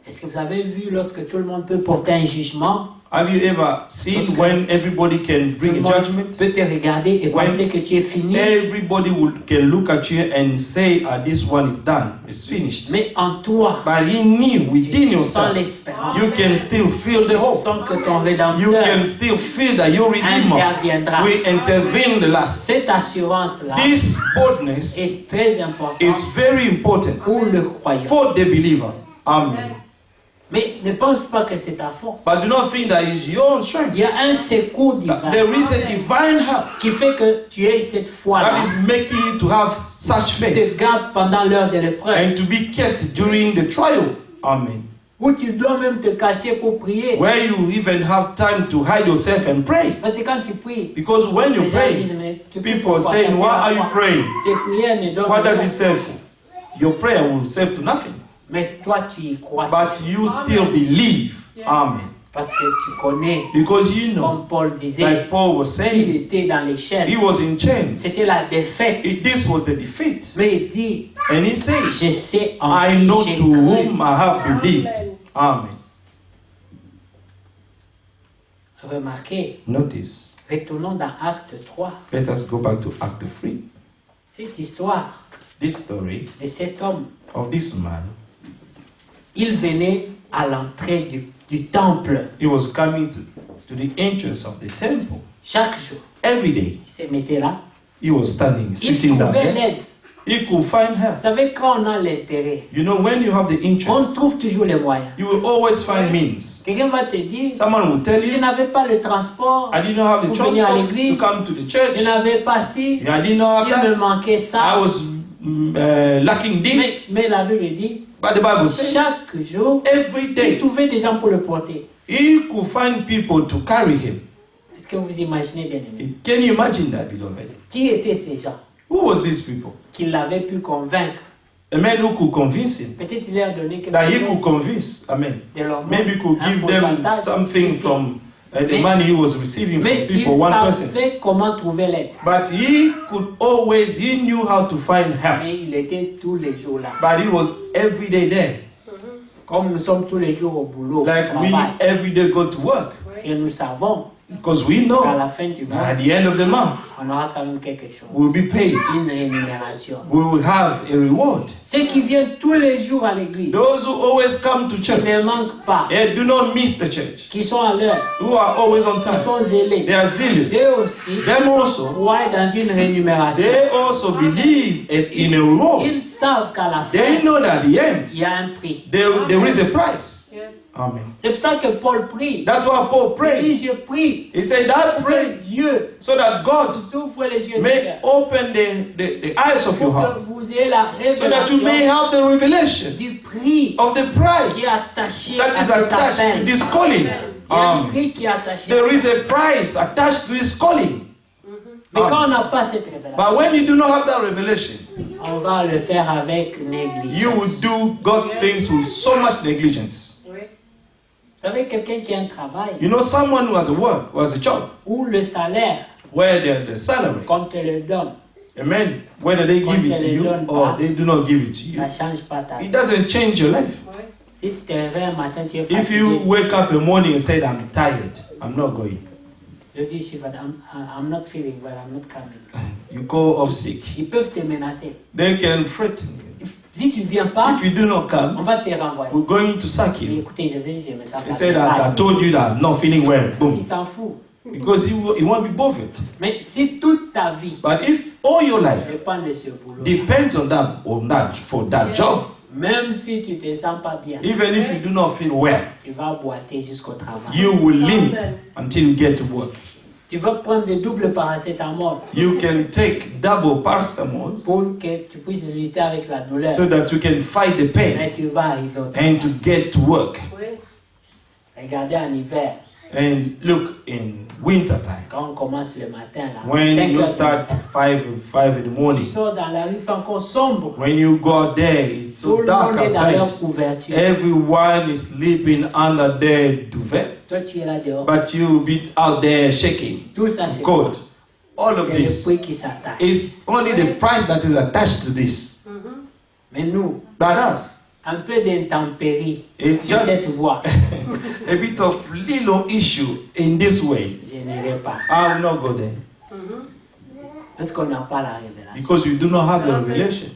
Est-ce que vous avez vu lorsque tout le monde peut porter un jugement, Have you ever seen when everybody can tout bring le a monde judgment? peut te regarder et When penser que tu es fini, Everybody can look at you and say, this one is done, it's finished. mais en toi, But he knew within tu sens yourself, l'espérance. you can still feel the Tu hope. sens que ton You Rédempteur can still feel that your Redeemer interviendra. will intervene the last. Cette assurance-là This boldness est très importante is very important pour le croyant. for the believer. Amen. Mais ne pense pas que c'est ta force. But do not think that is your own Il strength. y a un secours divin There is a divine help qui fait que tu aies cette foi-là, that is making you to have such qui faith te garde pendant l'heure de l'épreuve, and to be kept during the trial. Amen. où tu dois même te cacher pour prier. Where you even have time to hide yourself and pray. Parce que quand tu pries, Because when you les gens disent, pray, mais tu pries people pourquoi? saying, Ça why sert à are you quoi? praying? Tes prières ne donnent What does rien. it serve for? Your prayer will serve to nothing. Mais toi, tu y crois. But you still believe. Amen. Parce que tu connais, Because you know, comme Paul disait, like Paul was il saying, était dans les chaînes. he was in chains. C'était la défaite. This was the defeat. Mais il dit, And he says, je sais en I qui know j'ai to cru. whom I have believed. Amen. Remarquez, Notice. retournons dans Acte 3. Let us go back to Act 3. Cette histoire This story de cet homme, of this man. il venait à l'entrée du temple He was coming to the entrance of the temple. chaque jour. Every day, Il se mettait là. he was standing, Il sitting down trouvait there. l'aide. He could find help. Vous savez, quand on a l'intérêt, You know, when you have the on interest, trouve toujours les moyens. you will always find means. Quelqu'un va te dire, Someone will tell je you, n'avais pas le transport, I did not have the Pour venir à transport to l'église. come to the church. je n'avais pas ci, I did not have il me that. manquait I ça. was lacking this. Mais la Bible dit, But the Bible says, chaque jour, every il day, trouvait des gens pour le porter. he could find people to carry him. Est-ce que vous imaginez, bien aimé? Can you imagine that, beloved? Qui étaient ces gens Who was these people? qui l'avaient pu convaincre? A man who could convince him. Peut-être il leur a donné quelque That he could chose convince. Amen. de leur monde, Maybe he could un give them pourcentage something ici. from the Mais- money he was receiving from Mais people, il 1%. savait comment trouver l'aide. But he knew how to find help. Mais il était tous les jours là. But he was every day there. Comme nous sommes tous les jours au boulot, Like au we travail. every day go to work. Parce que nous savons Because we know qu'à la fin du that mois, at the end of the month, on aura quand même quelque chose. we'll be paid. Une rémunération. We will have a reward. Ceux qui viennent tous les jours à l'église, Those who always come to qui church, ne manquent pas, do not miss the church. qui sont à l'heure, Who are always on qui time. sont zélés, They are zealous. eux aussi Them also, croient dans une rémunération. they also believe in a reward. Ils savent qu'à la They fin, know that at the end, il y a un prix. there is a price. Amen. C'est pour ça que Paul prie. That's why Paul Il prayed. dit, je prie He said that pour pray que Dieu so that God vous ouvre les yeux du may cœur. open the eyes of your Pour heart, que vous ayez la so that you may révélation have the revelation du prix of the qui price est attaché that à is cet attached to appel. this calling. Il y a un Amen. prix qui est attaché. There is a price attached to this calling. Mais quand on n'a pas cette révélation, But when you do not have that revelation, on va le faire avec négligence. you will do God's things with so much negligence. Vous savez, quelqu'un qui a un travail You know, someone who has a work, who has a job, où le salaire, where the salary, qu'on te le donne, amen, whether they give it to you or they do not give it to you, ça ne change pas ta vie. it doesn't change your life. Si tu te réveilles un matin, tu es If fatigué, you wake up in the morning and say, I'm tired, I'm not going, je dis, je suis fatigué, I'm not feeling well, I'm not coming. you go off sick, Ils peuvent te menacer. they can threaten you. Si tu ne viens pas, If you do not on come, va te renvoyer. we're going to sack Mais you. écoutez, je me sens They pas say that I bien. told you that I'm not feeling well. Il Boom. s'en fout. Because he won't be bothered. Mais si toute ta vie But if all your life dépend de ce boulot, depends on that for that job, Même si tu te sens pas bien, Even if you do not feel well, tu vas boiter jusqu'au travail. you will limp until you get to work. Tu vas prendre de double paracétamol You can take double paracetamol pour que tu puisses lutter avec la douleur. so that you can fight the pain Mais tu vas arriver au and travail. to get to work. Regardez en hiver, And look, in winter time, quand on commence le matin, là, when 5 you heures du start matin, 5 in the tu morning, sors dans la rue, il fait encore sombre. when you go out there, it's Tout so le dark monde est dans leur outside. couverture. Everyone is sleeping under their duvet, Toi, tu es là dehors. but you be out there shaking. Tout ça, c'est Cold. All of c'est le this prix qui s'attache. is only the price that is attached to this. Mais nous, But us, un peu d'intempérie it's sur just cette voie, a bit of little issue in this way. je n'irai pas. I will not go there Parce qu'on n'a pas la révélation. because you do not have the revelation.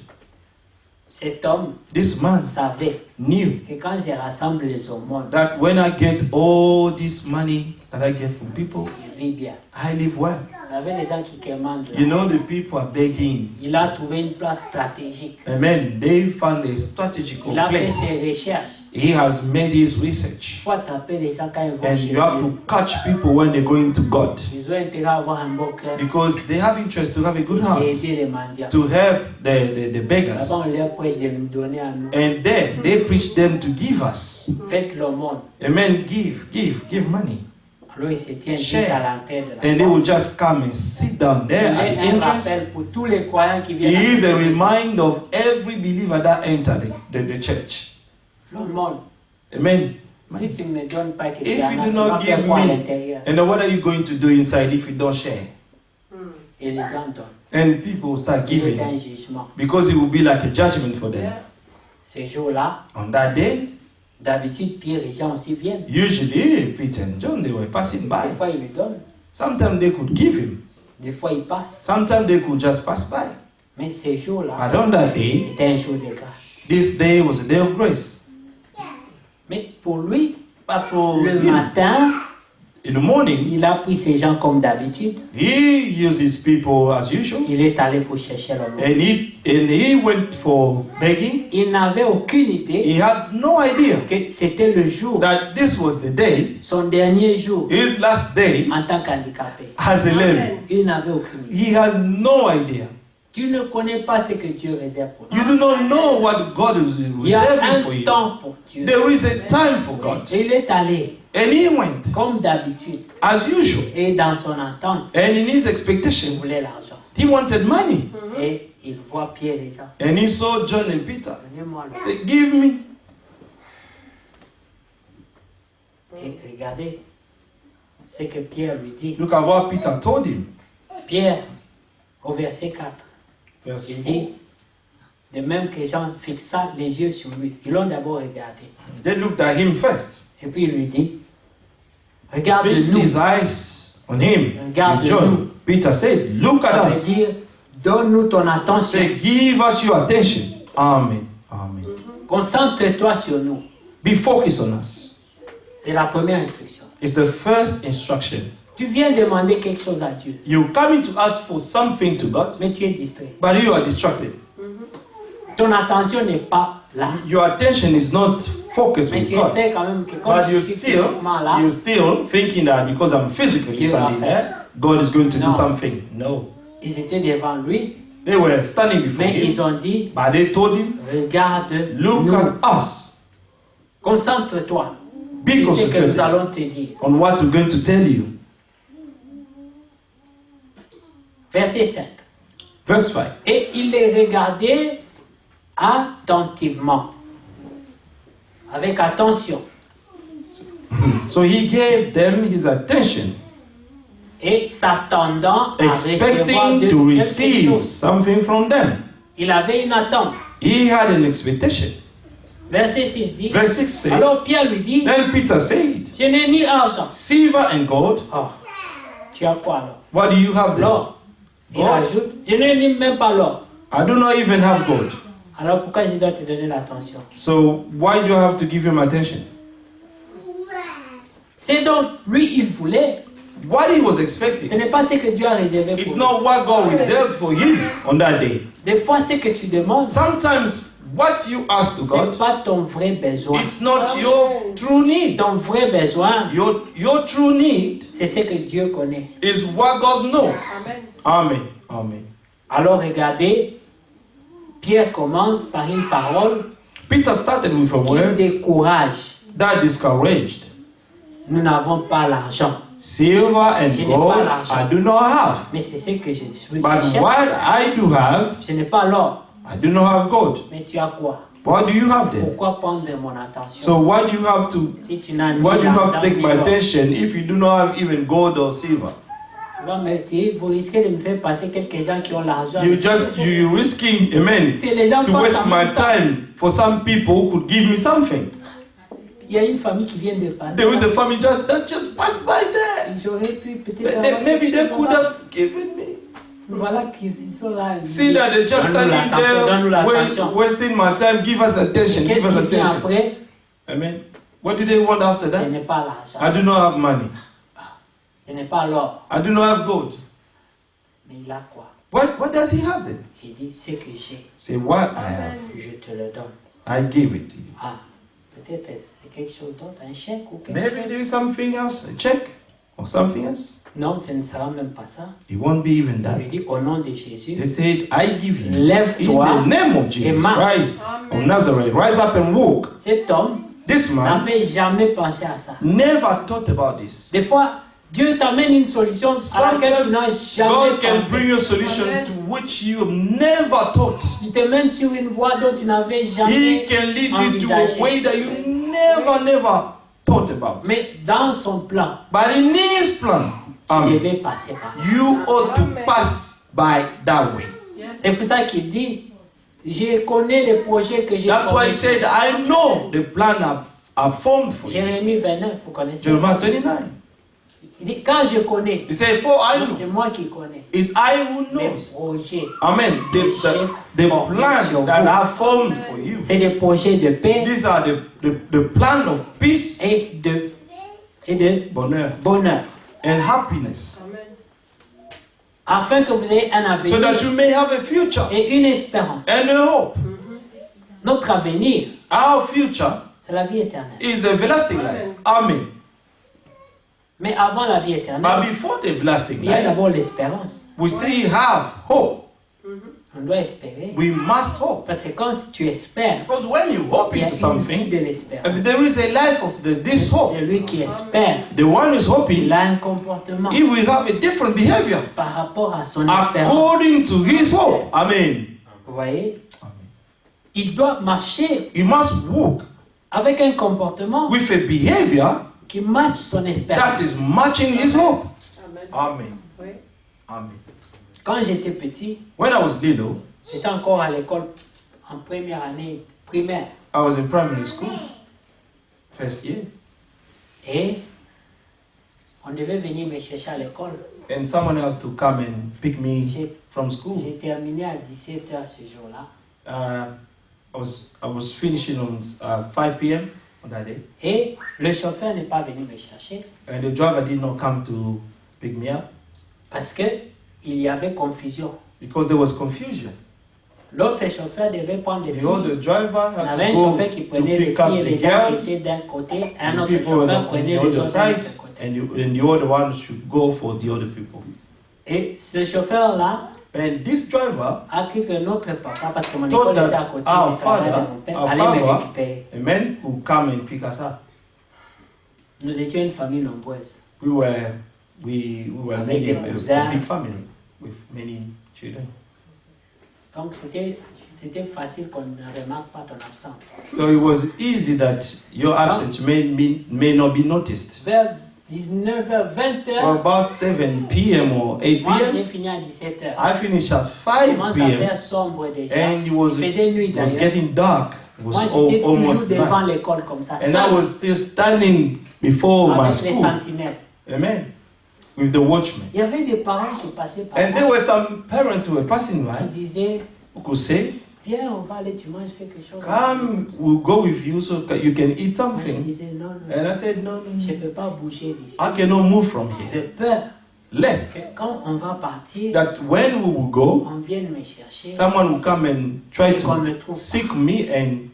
Cet homme This man savait knew que quand je rassemble les aumônes, that when I get all this money that I get from people, je vis bien. I live well. Il y avait les gens qui commandent. You know, the people are begging. Il a trouvé une place stratégique. Amen. They found a strategical Il a fait place. ses recherches. He has made his Il research. faut attraper les gens quand ils vont And chez you have Dieu. to catch people when they're going to God. Ils ont intérêt à avoir un beau cœur Because they have interest to have a good heart, et aider les mendiants. to help the beggars. Là-bas, on leur prêche de nous donner à nous. And there, they preach them to give us. Faites l'aumône. Amen. Give money. Alors, ils se tiennent juste Share. à l'entrée de la And they porte. will just come and sit down Il there at est the un entrance. rappel pour tous les croyants qui viennent. It à is a cette église. reminder of every believer that entered the church. L'aumône. Amen. Si tu ne me donnes pas que If tu en you as, do tu vas not faire give quoi à me, l'intérieur? and then what are you going to do inside if you don't share? Et les gens donnent. And people will start Il est un giving jugement. because it will be like a judgment for them. Ce jour-là, On that day, d'habitude, Pierre et Jean aussi viennent. usually Peter and John, they were passing by. Des fois, ils lui donnent. Sometimes they could give him. Des fois, ils passent. Sometimes they could just pass by. Mais ce jour-là, But on that day, c'était un jour de grâce. this day was a day of grace. Mais pour lui, But for le him, matin, in the morning, il a pris ces gens comme d'habitude. he used his people as usual. Il est allé pour chercher l'aumône. And he went for begging. Il n'avait aucune idée He had no idea que c'était le jour, that this was the day, son dernier jour his last day en tant qu'handicapé. as a lamb. Il n'avait aucune idée. He has no idea. Tu ne connais pas ce que Dieu réserve pour You toi. do not know what God is Il y a reserving for un you. temps pour Dieu. There is a time for God. Et il est allé, And he went comme d'habitude, as usual. et dans son attente, And in his il expectation, voulait l'argent. he wanted money. Et il voit Pierre et Jean. And he saw John and Peter. Donnez-moi le. Say, give me. Et regardez ce que Pierre lui dit. Look at what Peter told him. Pierre, au verset 4, Verse il 4. dit, de même que Jean fixa les yeux sur lui, ils l'ont d'abord regardé. They looked at him first. Et puis il lui dit, Fixed regarde-nous. his eyes on him. Regarde-nous. And John. Peter said, look Ça at veut us. dire, donne-nous ton attention. Say, give us your attention. Amen. Amen. Concentre-toi sur nous. Be focused on us. C'est la première instruction. It's the first instruction. Tu viens demander quelque chose à Dieu, You coming to ask for something to God, mais tu es distrait. but you are distracted. Ton attention n'est pas là. Your attention is not focused Mais with tu God. espères quand même que comme But je you suis still, physiquement là, you're still thinking that because I'm physically Dieu va standing faire. there, God is going to No. do something. No. ils étaient devant lui, They were standing before mais him, ils ont dit, but they told him, look regarde-nous, at us. concentre-toi Be sur ce que nous concentrated allons te dire. on what we're going to tell you. Verset 5. Verse 5. Et il les regardait attentivement, avec attention, So he gave them his attention, et s'attendant à recevoir expecting de to quelque receive chose. something from them. Il avait une attente. He had an expectation. Verset 6 dit, Verse 6 says, alors Pierre lui dit, then Peter said, je n'ai ni argent. silver and gold, Oh, tu as quoi alors? what do you have there? L'or. Il Gold. ajoute, je n'ai ni même pas l'or. I do not even have gold. Alors pourquoi je dois te donner l'attention? So why do you have to give him attention? C'est donc lui, il voulait. What he was Ce expecting, n'est pas ce que Dieu a réservé it's pour lui. not what God reserved for him on that day. Des fois, ce que tu demandes, Sometimes what you ask to Ce God, n'est pas ton vrai besoin. it's not your true need. Ton vrai besoin, Your true need c'est ce que Dieu connaît. is what God knows. Amen. Amen. Amen. Alors regardez, Pierre commence par une parole Peter started with a qui word décourage. that discouraged. Nous n'avons pas l'argent. Silver and Je n'ai pas gold l'argent. I do not have. Mais c'est ce que je suis. But what I do have, Je n'ai pas l'or. I do not have gold. Mais tu as quoi? What do you have then? Pourquoi prendre mon attention? So why do you have to Si tu n'as ni why do you have l'argent to take ni my l'or, attention if you do not have even gold or silver? tu vas me dire, vous risquez de me faire passer quelques gens qui ont l'argent. You're risking, amen, C'est les gens to passent waste en my même temps. time for some people who could give me something. Il y a une famille qui vient de passer. There is a family that just passed by there. J'aurais pu peut-être avoir Maybe quelque they chose could là-bas. have given me. Voilà qu'ils sont là. ils See disent, that they're just donne-nous standing l'attention, donne-nous there, l'attention. wasting my time. Give us attention. Give us Qu'est-ce qui vient attention. après? Amen. What do they want after Je that? n'ai pas I l'argent. do not have money. Je n'ai pas l'or. I do not have gold. Mais il a quoi? What does he have then? Il dit, ce que j'ai, Say, what I have, je te le donne. I give it to you. Ah, peut-être c'est quelque chose d'autre, un chèque ou quelque Maybe chose. there is something else, a check or something else. Non, ce ne sera même pas ça. It won't be even Il that. lui dit, au nom de Jésus, They said, I give you. Lève-toi In the name of Jesus et marche. Christ of Nazareth, rise up and walk. cet homme This man n'avait jamais pensé à ça. never thought about this. Des fois, Dieu t'amène une solution à laquelle tu n'as Sometimes jamais God can pensé. bring you a solution Amen. to which you have never thought. Il te mène sur une voie dont tu n'avais He jamais can lead you to a envisagé. way that you never thought about. Mais dans son plan, But in His plan, tu devais passer par là. you ought to pass by that way. C'est pour ça qu'il dit, je connais les projets que j'ai That's why He formés. said, I know the plan I've formed for you. Jérémie 29, vous connaissez. Jeremiah 29. Il dit, quand je connais, He said, for I c'est know. moi qui connais It's I who les knows. projets. Amen. The plan that I formed for you. C'est des projets de paix These are the plan of peace, et de bonheur, bonheur, and happiness. afin que vous ayez un So that avenir you may have a future et une espérance. and a hope. Notre avenir, Our future c'est la vie éternelle. is the everlasting life. Amen. Mais avant la vie But éternelle, before the everlasting il y a life, d'abord l'espérance. we still have hope. On doit espérer. We must hope. Parce que quand tu espères, Because when you hope il y a into une vie something, de l'espérance. there is a life of this hope. Celui qui espère, The one who is il hoping, a un comportement he will have a different behavior par rapport à son espérance. according to his hope. Amen. Vous voyez? Amen. Il doit marcher He must walk avec un comportement with a behavior qui matche son that espérance. is matching his hope. Amen. Amen. Oui. Amen. Quand j'étais petit, When I was little, j'étais encore à l'école en première année primaire. I was in primary school, first year, Et on devait venir me chercher à l'école. and someone else to come and pick me J'ai from school. j'ai terminé à 17h ce jour-là. I was finishing on 5 p.m. on that day, Et le chauffeur n'est pas venu me chercher and the driver did not come to pick me up parce que il y avait confusion. because there was confusion. L'autre chauffeur devait prendre les The filles. other driver Il y had avait un to go chauffeur qui to prenait les pick up filles et the les gens qui girls, étaient d'un côté. Un and autre people chauffeur on prenait the les other autres d'un side, autre côté. and the other one should go for the other people. Et ce chauffeur-là And this driver, a cru que notre papa, parce que mon Thought école that était à côté our du travail de father- mon père, our allait me father- récupérer. amen, who come and pick us up. Nous étions une famille nombreuse. We were Avec many, des a cousins. big family with many children. Donc c'était facile qu'on ne remarque pas ton absence. So it was easy that your absence may not be noticed. Vers 19h, 20h, For about 7 p.m. or 8 moi j'ai p.m., fini à 17h. I finished at Il 5 commence à p.m. faire sombre déjà. and it was Il faisait nuit d'ailleurs. getting dark. It was Moi j'étais toujours almost devant night. l'école comme ça, And I seul, was still standing before my avec les school. sentinelles. Amen. With the watchman. Il y avait des parents qui passaient par And there là, were some parents who were passing qui by disaient, who could say, viens, on va aller, tu manges quelque chose. come, we'll go with you so that you can eat Moi, je something. disais, non, non, And I said, no, je ne no, peux pas bouger d'ici. I cannot move from De here peur lest que quand on va partir, that when we will go, on vienne me chercher someone will come and try et qu'on me to trouve pas. seek me and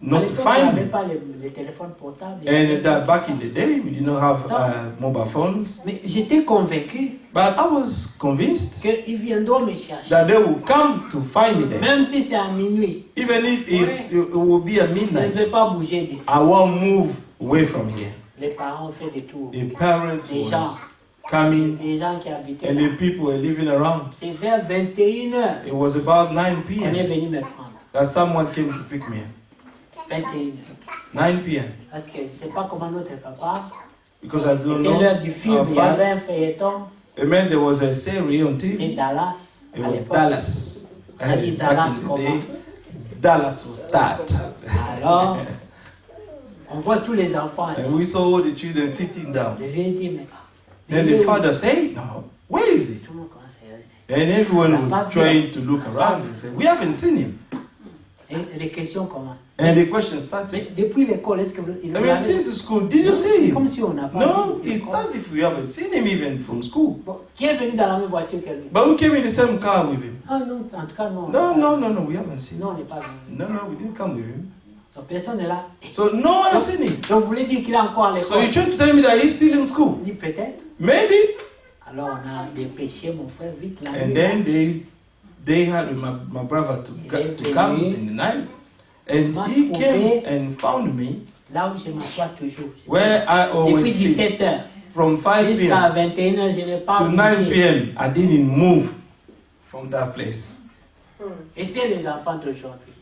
À not l'époque, il n'y find avait me. pas les téléphones portables. il y avait And pas that tout back ça. in the day, we did not have mobile phones. Mais j'étais convaincu But I was convinced qu'ils viendront me chercher. that they will come to find me there. Même si c'est à minuit, Even if it will be at je ne midnight, vais pas bouger d'ici. I won't move away from here. Les parents ont fait des tours. The parents Les gens. was coming Les gens qui habitaient and là. the people were living around. C'est vers 21h It was about 9 qu'on est p.m. venu me prendre. that someone came to pick me up. 21h. 9 p.m. Parce que je ne sais pas comment notre papa, Because I don't c'était l'heure know. du film, our il y avait father- un feuilleton Amen. There was a series on et TV. Dallas. It À was l'époque, Dallas. on a dit Back Dallas in the day, commence. Dallas will start. Alors, on voit tous les enfants assis. And we saw all the children sitting down. Le vieux dit, mais Then il est the où? father said, "No, where is he?" Tout le monde commence à regarder. And everyone was trying to look around and say, "We haven't seen him." Et les questions commencent. And the question Mais started. depuis l'école, est-ce que vous I mean, since school, did you see C'est him? comme si on n'a pas No, vu it's l'école. as if we haven't seen him even from school. Bon, qui est venu dans la même voiture que lui? But we came in the same car with him. Ah non, en tout cas, non. No, we haven't seen him. Non, on n'est pas venu. No, we didn't come with him. Donc personne n'est là. So no one has seen him. Donc vous voulez dire qu'il est encore à So l'école? you trying to tell me that he's still in school? Il dit peut-être. Maybe. Alors on a dépêché mon frère vite la And nuit. then they had my brother to come in the night. And he came and found me Là où je m'assois toujours. where I always Depuis sit. 17h From 5 jusqu'à p.m. 21h, je n'ai pas to 9 bougé. p.m. I didn't move from that place. Et c'est les enfants d'aujourd'hui.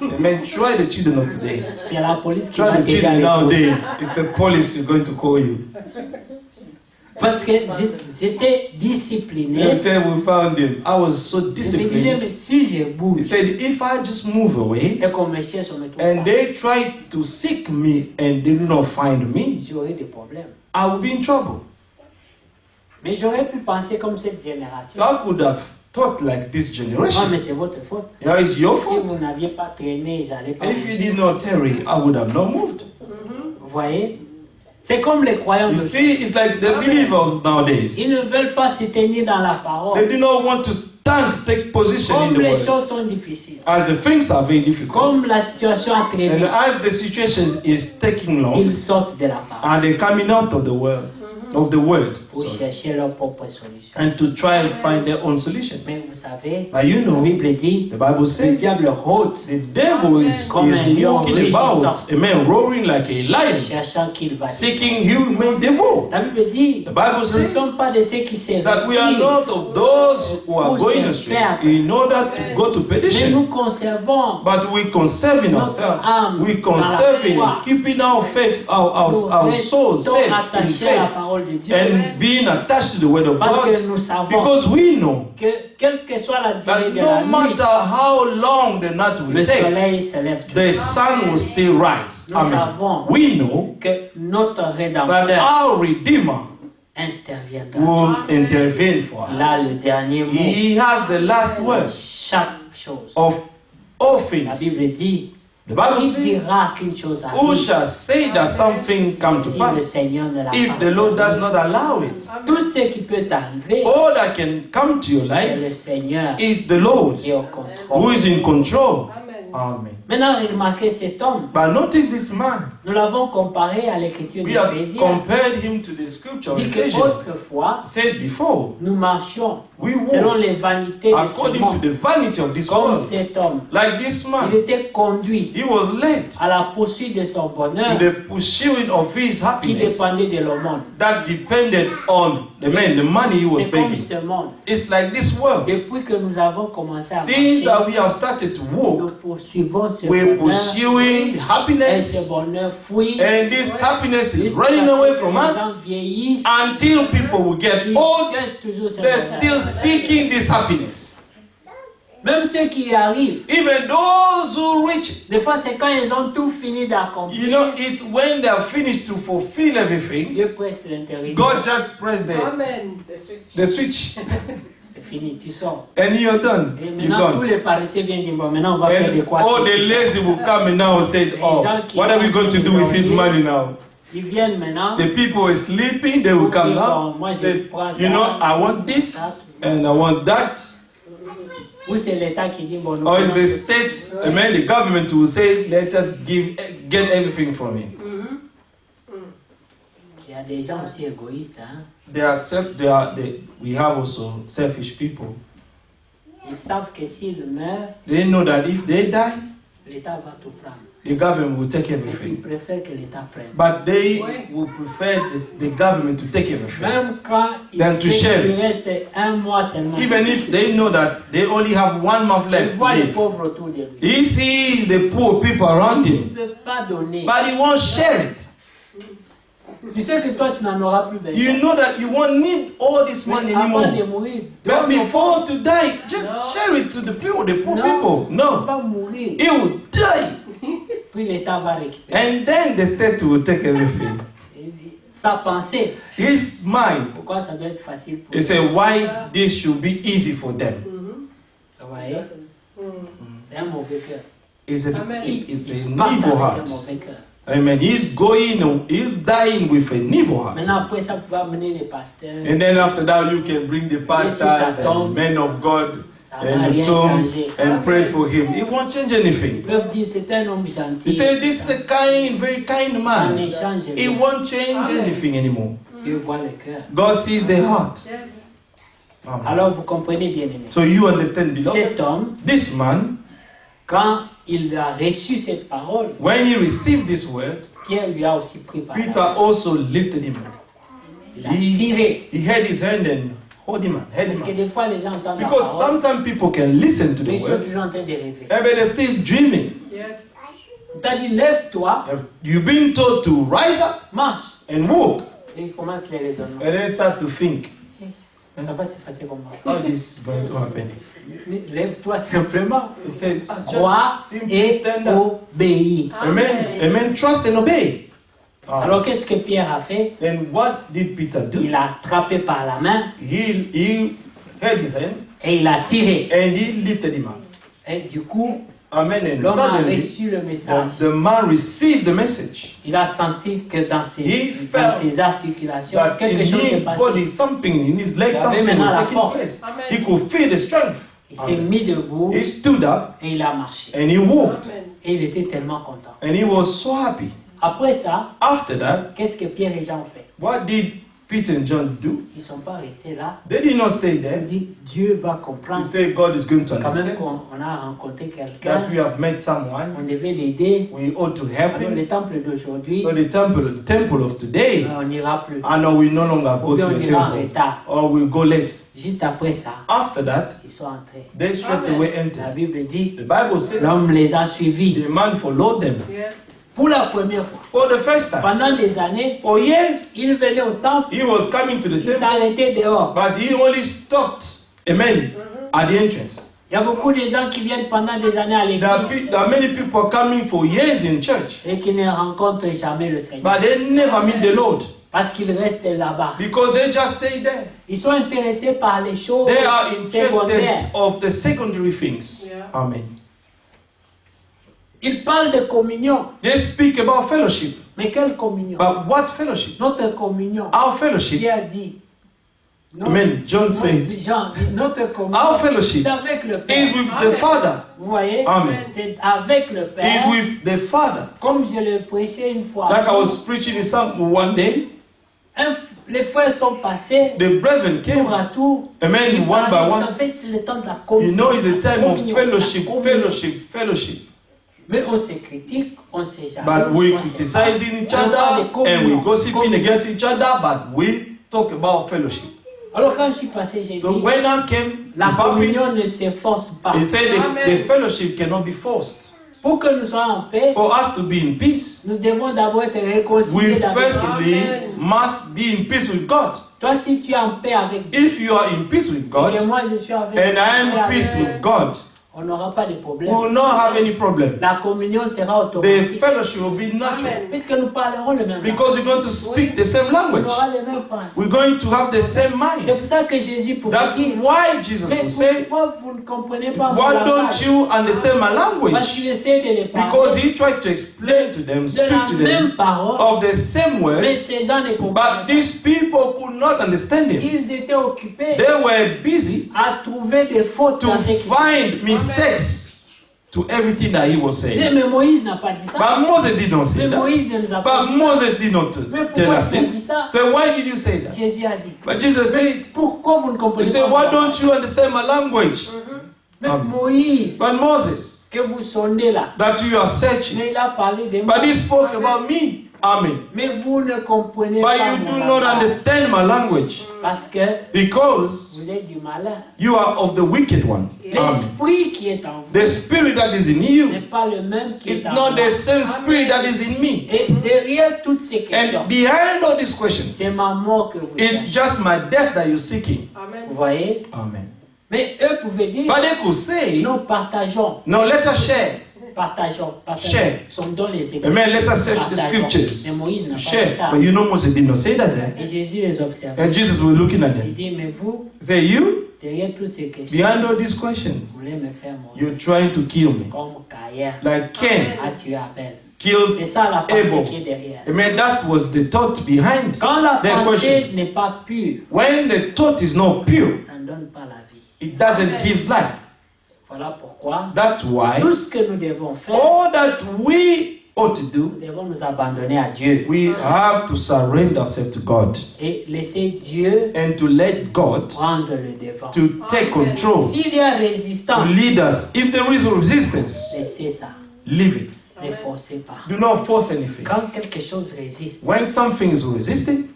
Amen. Try the children of today. C'est la police qui va Try the déjà children les trouver. nowadays. It's the police who's going to call you. Parce que j'étais Let me discipliné. tell you, we found him. I was so Je me disais, disciplined. mais si je He bouge said, if I just move away et qu'on me cherche, on me trouve and pas, they try to seek me and they do not find me, j'aurai des problèmes. I will be in trouble. Mais j'aurais pu penser comme cette So génération. I could have thought like this Non, generation. mais c'est votre faute. You know, it's your Si fault. vous n'aviez pas traîné, j'allais pas If you bouger. did not tarry, I would have not moved. Vous voyez? C'est comme les croyants You de see, it's like the believers nowadays. Ils ne veulent pas se tenir dans la They parole. do not want to stand to take position in Comme the les word. choses sont difficiles. As the things are very difficult. Comme la situation a très And vite, as the situation is taking long, ils sortent de la parole and they're coming out of the word, pour sorry, chercher leur propre solution. and to try and find their own solution. Mais vous savez, But you la know, Bible dit, the Bible le says diable rôde, the devil is Comme un lion walking rugissant. about, amen, roaring like a lion, cherchant qu'il va. seeking who may devour. La Bible dit, The Bible nous ne says sommes pas de ceux qui se that we are retirent, not of those who are Pour going se astray perdre. in order to go to mais perdition. nous conservons But we conserve in Notre ourselves. âme We dans la conserve in foi. keeping our faith, our nous souls restons safe in attachés à la faith parole de Dieu. and being attached to the word of Parce que God. nous savons Because we know que quelle que soit la durée that de la no nuit, matter how long the night will le take, soleil se lève toujours. the sun will still rise. Nous Amen. savons We know que notre that Rédempteur our Redeemer interviendra. will intervene for us. Là, le dernier mot, He has the last word chaque chose. of all La things. Bible dit, The Bible qui says, dira qu'une chose who arrive shall say that something come to si le pass Seigneur ne l'a if pas the Lord does permis? not allow it? Tout ce qui peut arriver, All that can come to your c'est life, le Seigneur it's the Lord qui est au who contrôle. is in control. Amen. Maintenant, remarquez cet homme. But notice this man. Nous l'avons comparé à l'écriture We have d'Éphésiens. compared him to the scripture Il in dit Ephesians. qu'autrefois, Said before, nous marchions we selon walked les vanités de ce according to monde. the vanity of this Comme world. cet homme, Like this il man, était conduit he was led à la poursuite de son to bonheur the pursuing of his qui happiness dépendait de l'aumône. that depended on the man, the money he was C'est comme begging. ce monde. It's like this world. Depuis que nous avons commencé à Since marcher, that we have started to nous walk, poursuivons ce we're bonheur pursuing et ce happiness, bonheur fuit and this happiness is jusqu'à running ce away que from les us gens vieillissent. until people will get Ils old. cherchent toujours ce They're bonheur. still seeking this happiness. Même ceux qui y arrivent, Even those who reach, des fois c'est quand ils ont tout fini d'accomplir. you know, it's when they're finished to fulfill everything, Dieu presse l'intérieur. God just press Amen. the switch, C'est fini, tu sors. and you're done. Et You're maintenant, tous gone. les paresseux viennent dire, bon, maintenant on va faire des And quoi all the lazy will come and now say, oh, what are we going to do with his money now? Ils viennent maintenant. The people are sleeping, they will come now. Moi, je Say, prends ça. you know, I want this and I want that. Ou c'est l'État qui dit, bon, nous Or is prenons the states, amen, the government will say, let us get everything from him. Il y a des gens aussi égoïstes. Hein? We have also selfish people. Ils savent que s'ils meurent, They know that if they die, l'État va tout prendre. the government will take Et ils everything. préfèrent que l'État prenne. But they will prefer the government to take everything. Même quand il Than to share qu'il it. reste un mois seulement, Even if they know that they only have 1 month il left to voit les live. pauvres autour de lui. He sees the poor people around Il him, ne peut pas donner. but he won't share it. Tu sais que toi, tu n'en auras plus besoin. You know that you won't need all this Mais money avant de anymore. mourir, But donne au before to die, just No. share it to the poor people. Non. Il No, va mourir. he will die, Puis l'État va récupérer. and then the state will take everything. Sa pensée, His mind, pourquoi ça doit être facile pour he eux? said, why this should be easy for them. Vous voyez? C'est un mauvais cœur. It's an Amen. Parte evil avec un heart. mauvais cœur. Amen. He's dying with an evil heart. Maintenant, après ça, vous pouvez amener les pasteurs. And then after that, you can bring the pastors and men of God Ça va and the rien tomb changer. and pray for him. It won't change Ils anything. peuvent dire c'est un homme gentil. He said, this is a very kind Ça man. n'échange It rien. won't change anything anymore. Dieu voit le cœur. God sees the heart. Yes. Amen. Alors vous comprenez bien aimé. So you understand, beloved? Cet homme, This man, quand il a reçu cette parole, when he received this word, Pierre lui a aussi pris par la Peter main. also lifted him up. Il a tiré. He had his hand and hold him up. Held Parce him que up. des fois les gens entendent la Because parole, sometimes people can listen to mais the ils sont word, toujours en train de rêver. but they're still dreaming. Yes. Il t'a dit lève-toi, You've been told to rise up marche. and walk, Et il commence les raisonnements. and then start to think, Ça va se passer comment? how this is going to happen. Lève-toi simplement. He said, Crois just simply et stand up. obéis. Amen. Amen. Trust and obey. Alors qu'est-ce que Pierre a fait? Then what did Peter do? Il a attrapé par la main He held his hand et il a tiré. and he lifted him up. Et du coup, Amen. And l'homme a suddenly, reçu le message. the man received the message Il a senti que dans He ses articulations, that in quelque chose s'est his passé. body, something in his legs, Il avait something maintenant la was taking force. place. Amen. He could feel the strength. Il s'est mis debout He stood up et il a marché. and he walked, Amen. Et il était tellement content. and he was so happy. Après ça, After that, qu'est-ce que Pierre et Jean ont fait? what did Peter and John do? Ils ne sont pas restés là. They did not stay Ils there. ont dit, Dieu va To comprendre. say God is going to Quand même understand qu'on a rencontré quelqu'un, that we have met someone, on devait l'aider. we ought to help Alors him. le temple d'aujourd'hui, So the temple of today, on n'ira plus. I know we no longer Ou go bien to on the ira en temple, retard. or we go late. Juste après ça, After that, ils sont entrés. they straight Amen. away La entered. Bible dit, The Bible says l'homme les a suivis. the man followed them Yes. Pour la première fois. for the first time. Pendant des années, For years, il venait au temple, he was coming to the il temple, s'arrêtait dehors. but he only stopped, amen, at the entrance. Il y a beaucoup de gens qui viennent pendant des années à l'église There are many people coming for years in church, et qui ne rencontrent jamais le Seigneur. but they never meet the Lord Parce qu'ils restent là-bas. because they just stay there. Ils sont intéressés par les choses They are interested secondaires. of the secondary things. Yeah. Amen. Ils parlent de communion. They speak about fellowship, Mais quelle communion? but what fellowship? Notre communion. Our fellowship. Pierre dit. Amen. John said, Jean dit, notre communion. our fellowship C'est avec le is Père. with the Father. Vous voyez? Amen. C'est avec le Is Père. with the Father. Comme je le prêchais une fois. Like I was preaching in some one day, Les frères sont passés the brethren tour came. à tour. Amen. Ils One parlaient, by vous one. savez, c'est le temps de la You communion. know, it's a time of Communion, fellowship, communion. fellowship, fellowship. Mais on se critique, on se jalouse. But we on se criticizing each parle. On parle de other and we communion. gossiping against each other, but we talk about fellowship. Alors quand je suis passé, j'ai So dit, when I came, la the communion pulpit, ne se force pas. he said Amen. the fellowship cannot be forced. Pour que nous soyons en paix, For us to be in peace, nous devons d'abord être réconciliés we avec firstly Amen. must be in peace with God. toi. Si tu es en paix avec Dieu, If you are in peace with et que God, moi je suis avec and I am paix in avec peace Dieu, with God, On n'aura pas de problème. We will not have any problem. La communion sera The automatique. fellowship will be natural. Puisque nous parlerons le même Because langage. we're going to speak the same On language. aura les mêmes pensées. We're going to have the same C'est mind. pour ça que Jésus pouvait That's dire, why Jesus mais will say, pourquoi vous ne comprenez pas mon why don't langage? you understand my Parce language? qu'il essaie de les Because parler he tried to explain to them, de speak la to même them parole, of the same mais word, ces gens ne comprenaient but pas. these people could not understand him. Ils étaient occupés They were busy à trouver des fautes to dans ce qu'il find disait. mistakes to everything that he was saying. Mais Moïse n'a pas dit ça. But Moses did not say Mais that. Moïse ne nous a pas But dit ça. Moses did not Mais tell pourquoi us tu as dit this. ça? So why did you say that? Jésus a dit. But Jesus said, Pourquoi vous ne he comprenez said, pas why mon don't langage? you understand my language? Mais Amen. Moïse, But Moses, que vous sondez là, that you are searching. mais il a parlé de moi. But he spoke about me. Amen. Mais vous ne comprenez But pas you mon do not langage. understand my language. Parce que Because vous êtes du malin. you are of the wicked one. Amen. L'esprit qui est en vous The spirit that is in n'est you pas le même qui is est en not moi. the same spirit that is in me. Et derrière toutes ces questions, And behind all these questions, c'est ma mort que vous it's cherchez. just my death that you're seeking. Vous voyez? Amen. Mais eux pouvaient dire, But they could say, nous partageons, no, let us share. partageons. Share. Sondons les Écritures. Amen. Let us search the Partageons. scriptures Mais Moïse n'a to pas dit share. ça. But you know Moses did not say that then. Et Jésus les observe. And Jesus was looking at Il them. dit, mais vous, Say, you, derrière toutes ces questions, behind all these questions, vous voulez me faire mourir. you're trying to kill me. Comme Caïn Like Cain a tué Abel. killed C'est ça la pensée Abel. qui est derrière. Amen. That was the thought behind Quand la their pensée questions. n'est pas pure, When the thought is not pure, ça ne donne pas la vie. it doesn't give life. Voilà pourquoi That's why tout ce que nous devons faire, all that we ought to do, nous devons nous abandonner à Dieu we have to surrender ourselves to God et laisser Dieu and to let God prendre le devant. to take control, S'il y a to résistance, lead us. If there is resistance, laissez ça. leave it. Ne forcez pas. Do not force anything. Quand quelque chose résiste, When something is resisting,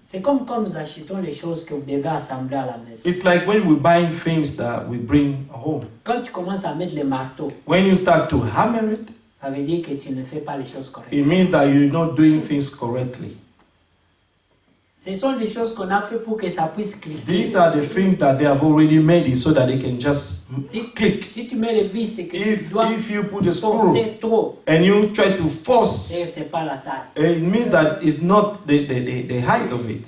c'est comme quand nous achetons les choses que vous devez assembler à la maison. it's like when we're buying things that we bring home. Quand tu commences à mettre les marteaux, When you start to hammer it, ça veut dire que tu ne fais pas les choses it correctement. means that you're not doing things correctly. Ce sont des choses qu'on a fait pour que ça puisse cliquer. These are the things that they have already made it so that they can just click. Si tu mets les vis, c'est que tu dois If you put a screw forcer trop. and you try to force, Et c'est pas la taille. it means that it's not the height of it.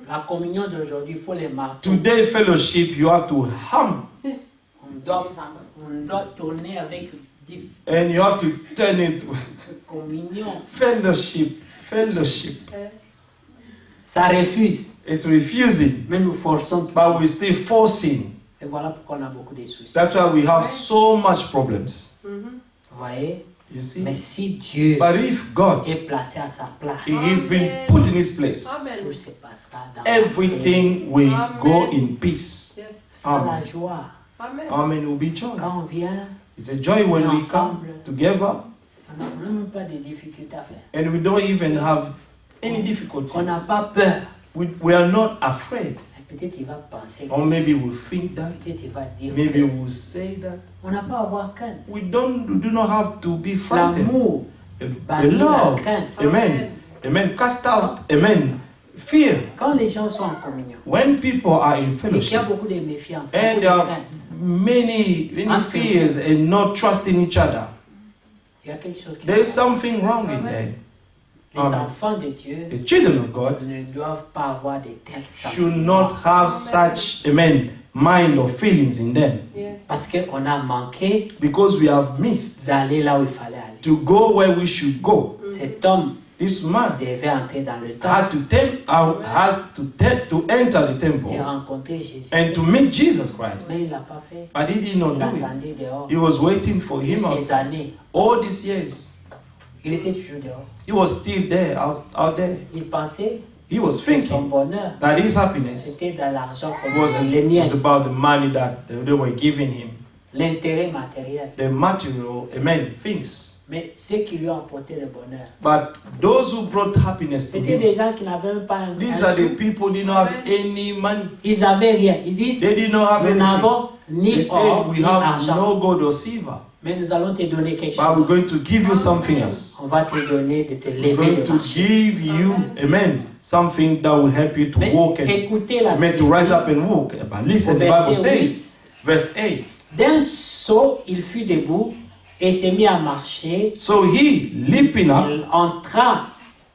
La communion d'aujourd'hui, il faut les marteaux. Today, fellowship, you have to hammer On doit tourner avec des and you have to turn it communion. fellowship. Ça refuse. It's refusing, Mais nous forçons. but we're still forcing. Et voilà pourquoi on a beaucoup de soucis. That's why we have so much problems. Vous voyez? You see? Mais si Dieu But if God est placé à sa place, He is being put in His place, tout se passera dans la paix. everything will go in peace. C'est la joie. Amen. Will be joy. Quand on vient, It's a joy when we come together on n'a même pas de difficultés à faire. and we don't even have any difficulty. On n'a pas peur. We are not afraid. Et peut-être il va penser, Or maybe we'll think that. peut-être il va dire Maybe que we'll say that. on n'a pas à avoir crainte. We do not have to be frightened. L'amour, The bannit la love. crainte. Amen. Amen. Cast out. Amen. Fear. Quand les gens sont en communion, When people are in et qu'il y a fellowship beaucoup de méfiance, and beaucoup there de are crainte, many fears and not trusting each other, il y a quelque chose qui there is something wrong in there. Les Amen. enfants de Dieu The children of God ne doivent pas avoir de tels should sentiments. not have such, amen, mind or feelings in them, Parce qu'on a manqué because we have missed d'aller là où il fallait aller. to go where we should go. Cet homme This man devait entrer dans le had temple to enter the et temple rencontrer Jésus. and to meet Jesus Christ, Mais il ne l'a pas fait. but he did not Il do it. attendait dehors. He was waiting for him Ces outside. années, All these years, il était toujours dehors. he was still there, out there. Il pensait He was que son thinking bonheur, that his happiness c'était dans l'argent qu'on was les miens, about the money that they were giving him, l'intérêt matériel. the material, amen, things. Mais ceux qui lui ont apporté le bonheur, But those who brought happiness to c'était him, des gens qui n'avaient même pas un these are the sou. people who did not have any money. Ils n'avaient rien. Ils disent, They did not have nous anything. n'avons They ni said, or, we ni have argent. no gold or silver, Mais nous allons te donner quelque but we're chose. going to give you something else. On va te donner de te We're lever going de to marcher. give you, amen, something that will help you to Mais walk and écoutez la amen, to rise up and walk. But au listen, the Bible verset says 8, Verse 8. D'un saut, il fut debout et s'est mis à marcher. So he, leaping up, Il entra,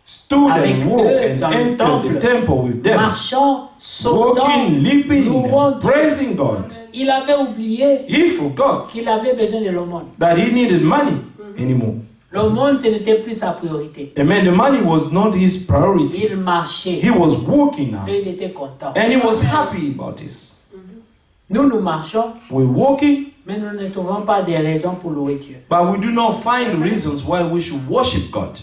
stood avec and walked eux and dans le entered the temple with them, marchant, sautant, walking, leaping, louant and Dieu. praising God. Il avait oublié He forgot qu'il avait besoin de l'aumône. that he needed money anymore. L'aumône, ce n'était plus sa priorité. Amen. The money was not his priority. Il marchait He was walking now. et il était content. And he was happy about this. Nous marchons, We're walking, mais nous ne trouvons pas des raisons pour louer Dieu. but we do not find reasons why we should worship God.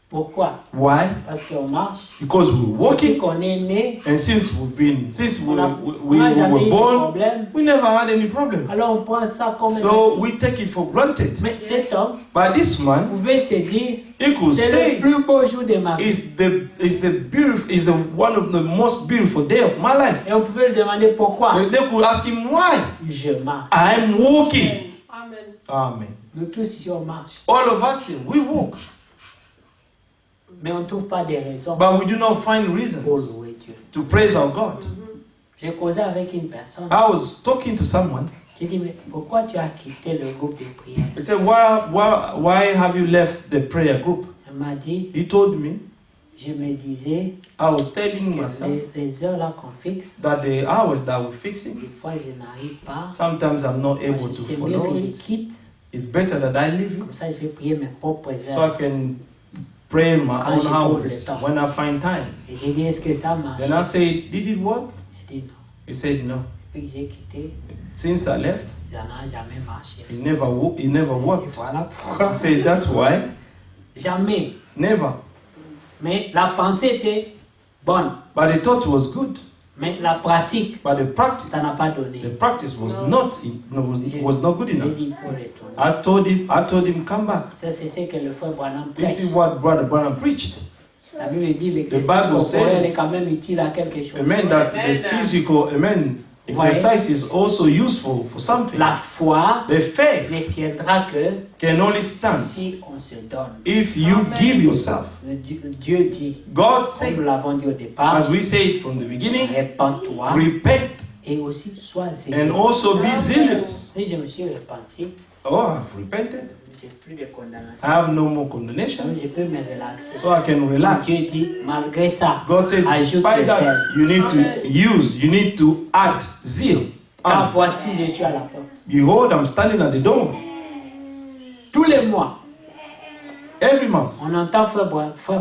Pourquoi? Why? Parce qu'on marche. Because we're Depuis walking, qu'on est né, and since on n'a jamais were eu de born, problème. we never had any problem. Alors on prend ça comme un So acquis. we take it for granted. Mais cet homme But this man, pouvait se dire, he could c'est le say, plus beau jour de ma vie. is the one of the most beautiful day of my life. Et on pouvait lui demander pourquoi. They could ask him why. Je marche. I'm walking. Amen. Amen. Nous tous ici on marche. All of us here, we walk. Mais on ne trouve pas de raisons But we do not find pour reasons louer Dieu. to praise our God. J'ai causé avec une personne I was talking to someone. qui dit, mais pourquoi tu as quitté le groupe de prière? He said, why have you left the prayer group? Elle m'a dit, He told me, je me disais I was telling que myself les heures là qu'on fixe, that the hours that we're fixing, des fois je n'arrive pas. sometimes I'm not able to C'est mieux follow que je it. quitte, It's better that I leave it comme ça je vais prier mes propres so I heures. can pray my Quand own j'ai trouvé hours le temps. when I find time. Et j'ai dit, est-ce que ça marche? Then I said, did it work? Elle dit non. He said, no. Depuis que j'ai quitté, Since I left, ça n'a jamais marché. it never Et worked. voilà pourquoi. He said, that's why. Jamais. Never. Mais la pensée était bonne. But the thought was good. Mais la pratique, But the practice ça n'a pas donné. was not good J'ai enough. dit, il faut retourner. I told him, come back. Ça, c'est ce que le frère Branham This prêche. is what Brother Branham preached. La Bible dit l'exercice Bible corporel says- est quand même utile à quelque chose. Amen. That the physical, exercise is also useful for something. La foi The faith ne tiendra que can only stand si on se donne. if you Amen. give yourself. Dieu dit, God comme nous said, l'avons dit au départ, as we said from the beginning, répands-toi repent et aussi sois zélé. and also be zealous. Si je me suis repenti, Oh, I've repented. j'ai plus de condamnation. I have no more condemnation, Donc je peux me relaxer. so I can relax. Dieu dit, malgré ça, God said, ajoute despite le that, zèle. you need to add zeal. Car voici, je suis à la porte. Behold, I'm standing at the door. Tous les mois, Every month. on entend frère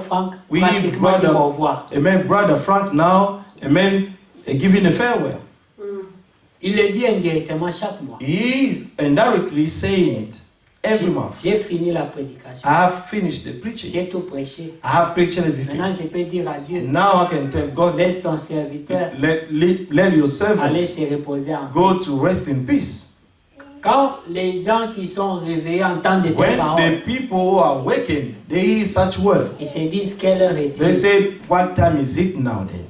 Franck Oui, pratiquement dire brother. au revoir. Amen. Brother Frank now, amen, giving a farewell. Il le dit indirectement chaque mois. He is indirectly saying it every month. J'ai fini la prédication. I have finished the preaching. J'ai tout prêché. I have preached everything. Maintenant, je peux dire à Dieu, Now I can tell God, laisse ton serviteur let your aller servant se reposer en paix. go to rest in peace. Quand les gens qui sont réveillés entendent tes When paroles, the people who are awakened, they hear such ils words. se disent quelle heure They est-il? say, what time is it now then?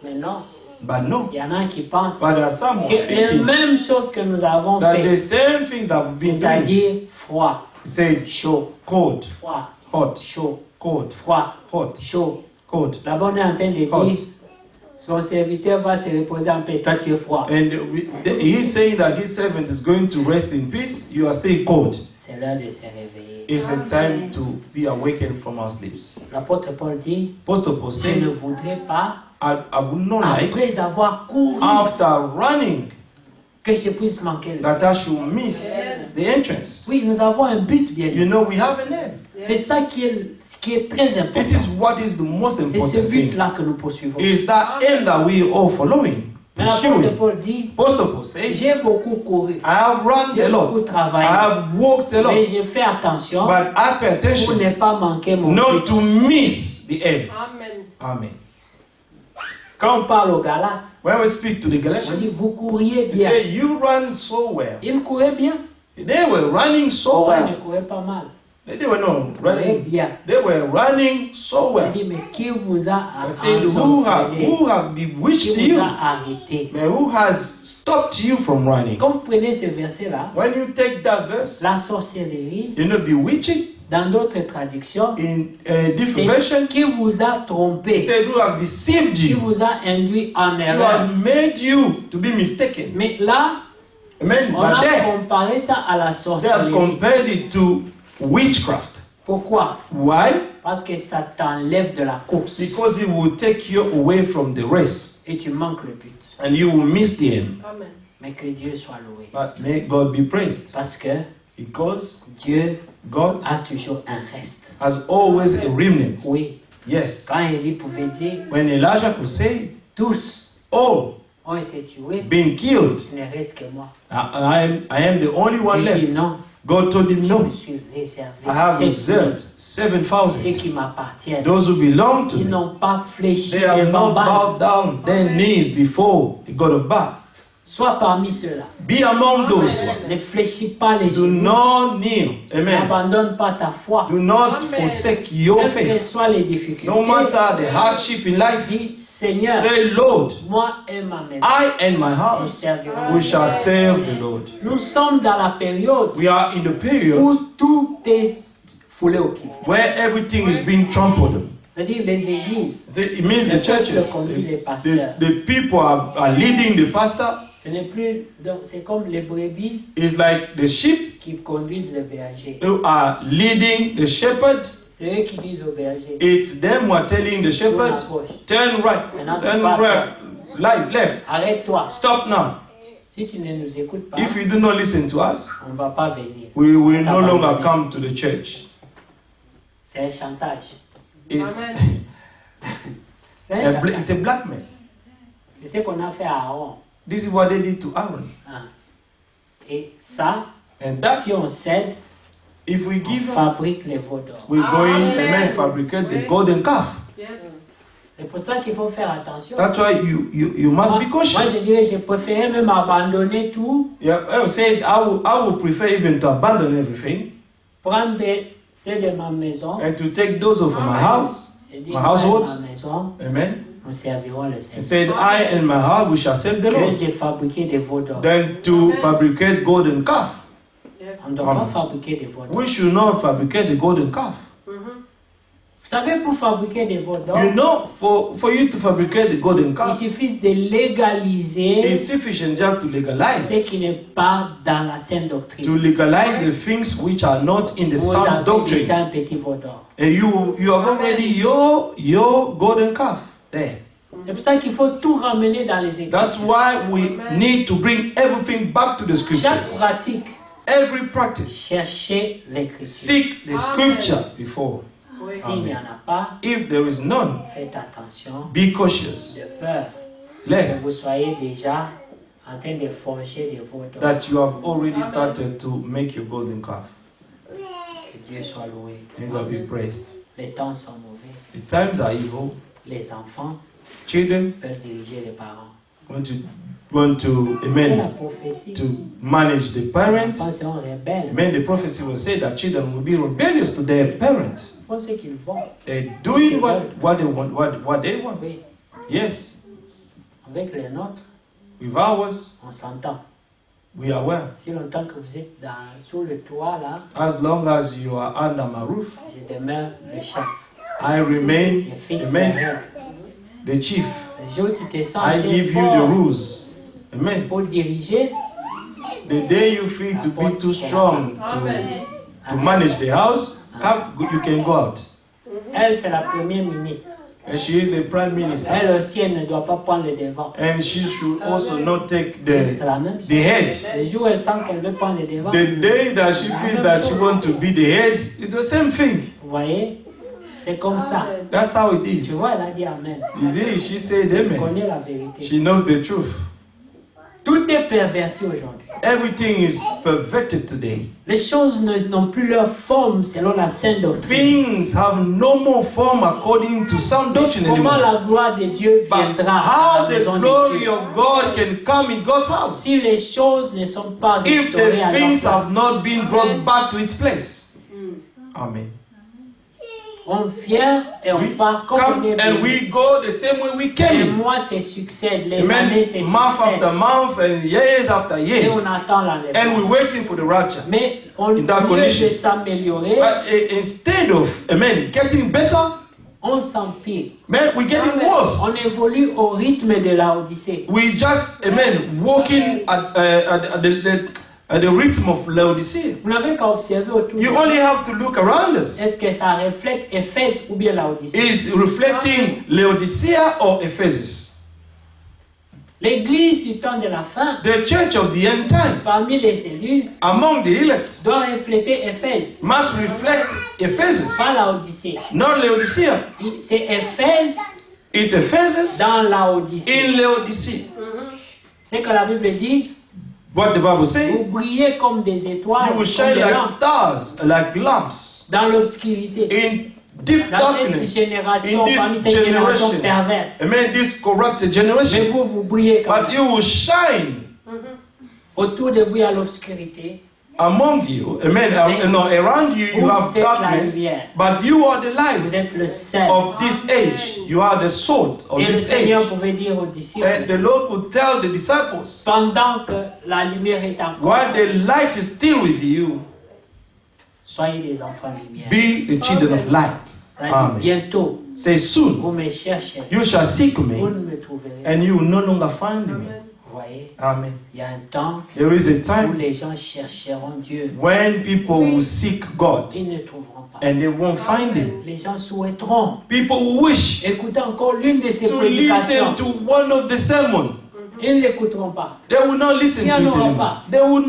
Mais non, But no. il y en a qui pensent But there are some who que are les thinking mêmes choses que nous avons that the fait, same things that we've been doing, c'est-à-dire froid, say chaud, cold, froid, hot, chaud, cold, froid, hot, chaud. cold. Là-bas, on est en train de Hot. dire, son serviteur va se reposer en paix, toi tu es froid. And he's saying that his servant is going to rest in peace. You are still cold. C'est l'heure de se réveiller. It's the time to be awakened from our sleeps. L'apôtre Paul dit, Apostle Paul je said, ne voudrais pas, I would not like, après avoir couru, after running, que je puisse manquer le that I should miss the entrance. Oui, nous avons un but, bien You sûr. know, we have an aim. C'est ça qui est très It important. is what is the most C'est ce important thing. but-là que nous poursuivons. Is that aim that we are all following. Mais l'apôtre Pursuing. Paul dit, Apostle Paul says, j'ai beaucoup couru, I have run j'ai a lot. beaucoup I travaillé, have walked a mais lot. j'ai fait attention But I pay pour attention ne pas manquer mon not but. to miss the aim. Amen. Amen. Quand on parle aux Galates, When we speak to the on dit, Galatians, vous couriez they bien. say, you run so well. Ils couraient bien. They were running so Ouais, ils well. couraient pas mal. They were not Ils couraient running. bien. They were running so Il well. dit, mais qui vous a I said, who ensorcelé? have Qui bewitched vous you? a arrêté? Man, who has stopped you from running? Quand vous prenez ce verset-là, When you take that verse, la sorcellerie, you know, bewitching, dans d'autres traductions, in a different version, c'est qui vous a he trompé, said, who have deceived qui you? vous a induit en Who erreur. has made you to be mistaken? Mais là, Amen. On a But they comparé ça à la have sorcellerie. compared it to witchcraft. Pourquoi? Why? Parce que ça t'enlève de la course Because it will take you away from the race et tu manques le but. and you will miss the end. Amen. Mais que Dieu soit loué. But may God be praised. Parce que Because Dieu God a toujours un reste. has always a remnant. Oui. Yes. Quand Élie pouvait dire, When Elijah could say, tous oh, ont été tués, being killed, il ne reste que moi. I am the only one Il dit left. non, God told him, je me no, suis réservé I have 7 reserved ceux 7,000. qui m'appartiennent. Those who belong to Ils me. n'ont pas fléchi They have devant not Baal. bowed down their knees before the God of Baal. Sois parmi ceux-là. Be among those Ne ones. fléchis pas les Do genoux. not kneel. Amen. N'abandonne pas ta foi. Do not Amen. forsake your Quelles que faith. soient les difficultés, No matter the hardship in life, dis Seigneur, say, Lord, moi et ma maison, I and my nous house, servirons. we shall serve the Lord. Nous sommes dans la période We are in the period où tout est foulé au pied. where everything is being trampled on. C'est-à-dire les églises, It means the churches, the people are leading the pastor. ce n'est plus, donc c'est comme les brebis It's like the sheep qui conduisent le berger. who are leading the shepherd. C'est eux qui disent au berger, It's them who are telling the tourne à shepherd, gauche, turn right, turn right, left. arrête-toi. Stop now. Si tu ne nous écoutes pas, If you do not listen to us, on ne va pas venir. we will no longer come to the church. C'est un chantage. It's, Amen. C'est un chantage. it's a blackmail. C'est ce qu'on a fait à Aaron. This is what they did to Aaron. Hein. Et ça, And that, si on cède, if we on give up, fabrique les veaux d'or. we're going Amen. and fabricate the golden calf. Yes. C'est pour ça qu'il faut faire attention. That's why you must be Moi, je cautious. dirais, j'ai préféré même abandonner tout, Yeah, I said I would prefer even to abandon everything prendre ceux de ma maison and to take those of my house. et dire, My moi et household. ma maison, Amen. nous servirons le He Seigneur. said, I and my house we shall serve the Que Lord. de fabriquer des veaux d'or. Then to fabricate golden calf. Yes. On ne doit pas fabriquer des veaux d'or. We should not fabricate the golden calf. Vous savez, pour fabriquer des veaux d'or, You know, for you to fabricate the golden il calf, suffit de légaliser it's sufficient just to ce legalize. qui n'est pas dans la saine To doctrine. legalize the things which are not in the Vous sound avez doctrine. déjà un petit veau d'or. And you have already your golden calf there. C'est pour ça qu'il faut tout ramener dans les That's écritures. why we need to bring everything back to the Chaque scriptures. pratique, Every practice. cherchez l'écriture. Seek the scripture before. Oui. S'il n'y en a pas, If there is none, faites attention be cautious, de peur que lest vous soyez déjà en train de forger des veaux d'or. that you have already started to make your golden calf. Que Dieu soit loué. May God be praised. Les temps sont mauvais. The times are evil. Les enfants Children peuvent diriger les parents. want to C'est la amen prophétie. to manage the Les parents. enfants seront rebelles. Amen. The prophecy will say that children will be rebellious to their parents. Ils font ce qu'ils vont. Doing what they want, what they want. Oui. Yes. Avec les nôtres, With ours, on s'entend. we are well. Si longtemps que vous êtes sous le toit là, As long as you are under my roof, je demeure le chef. I remain, Je fixe les amen, règles. the chief. Le jour où tu te sens I assez give you the fort rules. Amen. pour diriger, The day you feel to be too strong Amen. to manage the house, you can go out. elle c'est la première ministre. And she is the prime Elle minister. aussi, elle ne doit pas prendre le devant. And she should also not take C'est the la même chose. head. Le jour où elle sent qu'elle veut prendre le devant, The day that she feels that she wants to be the head, it's the same thing. vous voyez, c'est comme ça. That's how it Tu is. vois, elle a dit Amen. You see, she said Elle amen. connaît la vérité. She knows the truth. Tout est perverti aujourd'hui. Everything is perverted today. Les choses n'ont plus leur forme selon la saine doctrine. Things have no more form according to sound doctrine Comment anymore. la gloire de Dieu But viendra à how la the maison de glory Dieu of God can come in God's house si les choses ne sont pas if the restaurées à leur things have place? not been brought back to its place? Amen. On vient et on We part comme on come est and venu. we go the same way we Les came. mois se succèdent, les Amen. années se Month after succèdent. month and years after Et years. on attend And l'enlèvement. we're waiting for the rapture. Mais au In that lieu condition. de s'améliorer, But instead of, amen, getting better, On s'empire. Man, we're getting worse. On évolue au rythme de la Odyssée. We just, amen, walking at the rhythm of Laodicea. Vous n'avez qu'à observer autour de You vous. only have to look around us. Est-ce que ça reflète Éphèse ou bien la Odyssée? Is reflecting Laodicea or Ephesus? L'église du temps de la fin, The church of the end time, parmi les élus, among the elect, doit refléter Éphèse, must reflect Ephesus, pas la Odyssée. not Laodicea. C'est Éphèse It's Ephesus dans la Odyssée. in Laodicea. C'est que la Bible dit, What the Bible vous says, brillez comme des étoiles, you will comme shine des like lampes, stars, like lamps, dans l'obscurité. in deep Dans cette darkness, génération, in parmi this cette génération generation. perverse. Amen. This corrupted Mais generation. vous, vous brillez quand But même. you will shine Autour de vous, il y a l'obscurité. among you. Amen. No, around you, you Vous have êtes la darkness. lumière. But you are the Vous light êtes le sel. of this age. You are the salt of Et le this Seigneur age. pouvait dire aux disciples, And the Lord will tell the disciples, pendant que la lumière est encore, while the light is still with you, soyez des enfants lumière. be the children of light. Amen. Bientôt, Say soon, vous me chercherez. you shall seek Vous me, ne me trouverez pas. and you will no longer find me. Vous voyez, Amen. il y a un temps There is a où time les gens chercheront Dieu. when people will seek God, Ils ne trouveront pas. and they won't find Him. Les gens souhaiteront People will wish écouter encore l'une de ces to prédications. listen to one of the sermons. Ils ne l'écouteront pas. They will not listen to it anymore. There will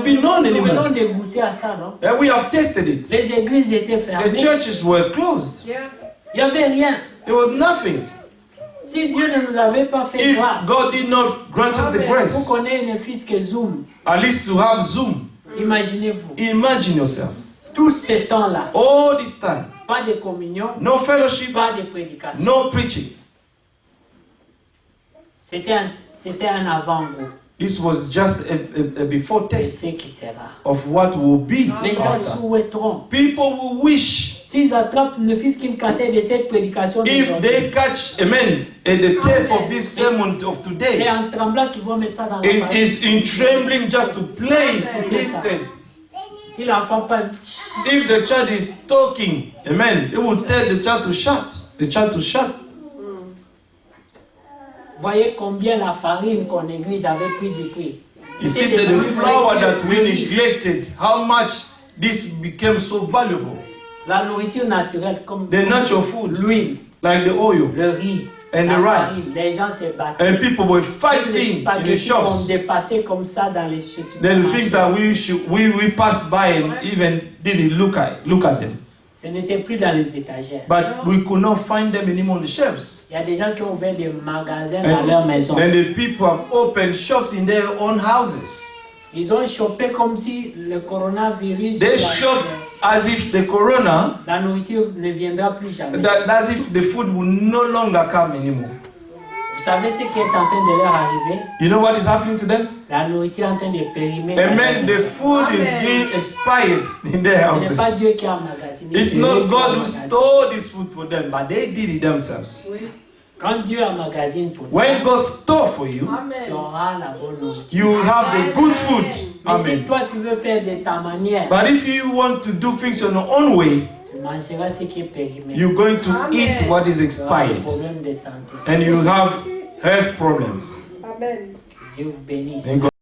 be none Nous venons anymore. de goûter à ça, non? And we have tested it. Les églises étaient The fermées. churches were closed. Il n'y avait rien. There was nothing. Si Dieu ne nous avait pas fait If grâce, God did not grant us the vous grace, connaissez ne fût-ce que Zoom, at least to have Zoom. imaginez-vous. Imagine yourself. Tout ce temps-là, All this time, pas de communion, no fellowship, pas de prédication. no preaching. C'était un avant-goût This was just a before de test ce qui sera. of what will be. Les gens after. souhaiteront, People will wish s'ils attrapent ne fût-ce qu'une cassette de cette prédication if d'aujourd'hui, they catch, amen, the tape of this sermon of c'est today. en tremblant qu'ils vont mettre ça dans la It famille. is in trembling just to play it, to listen. Si l'enfant parle, If the child is talking, amen, it will tell the child to shut. The child to shut. voyez combien la farine qu'on néglige avait pris du prix. You see C'était that the devenu flour précieux, that we unique. neglected, how much this became so valuable. La nourriture naturelle comme The natural food, l'huile, like the oil le riz, and la the farine. rice. Les gens se battaient. And people were Les fighting in the spaghettis ont shops. dépassé comme ça dans les Then the supermarchés. things that we passed by and even didn't look at them. Ce n'était plus dans les étagères. But we could not find them anymore on the shelves. Il y a des gens qui ont ouvert des magasins dans leur maison. And the people have opened shops in their own houses. Ils ont chopé comme si le coronavirus, They shop as if the corona, la nourriture ne viendra plus jamais. as if the food will no longer come anymore. Vous savez ce qui est en train de leur arriver? You know what is happening to them? La nourriture est en train de périmer. dans Amen. leur The maison. food is being expired in their Ce n'est pas houses. Dieu qui a emmagasiné. It's c'est eux not qui ont God who emmagasiné. stole this food for them, but they did it themselves. Quand Dieu emmagasine pour toi, When God store for you, tu auras la bonne nourriture. you will have the good food. Mais si Amen. toi tu veux faire de ta manière, But if you want to do things your own way, tu mangeras ce qui est périmé. you're going to eat what is Tu auras des expired, problèmes de santé. and you have health problems. Dieu vous bénisse. Thank God.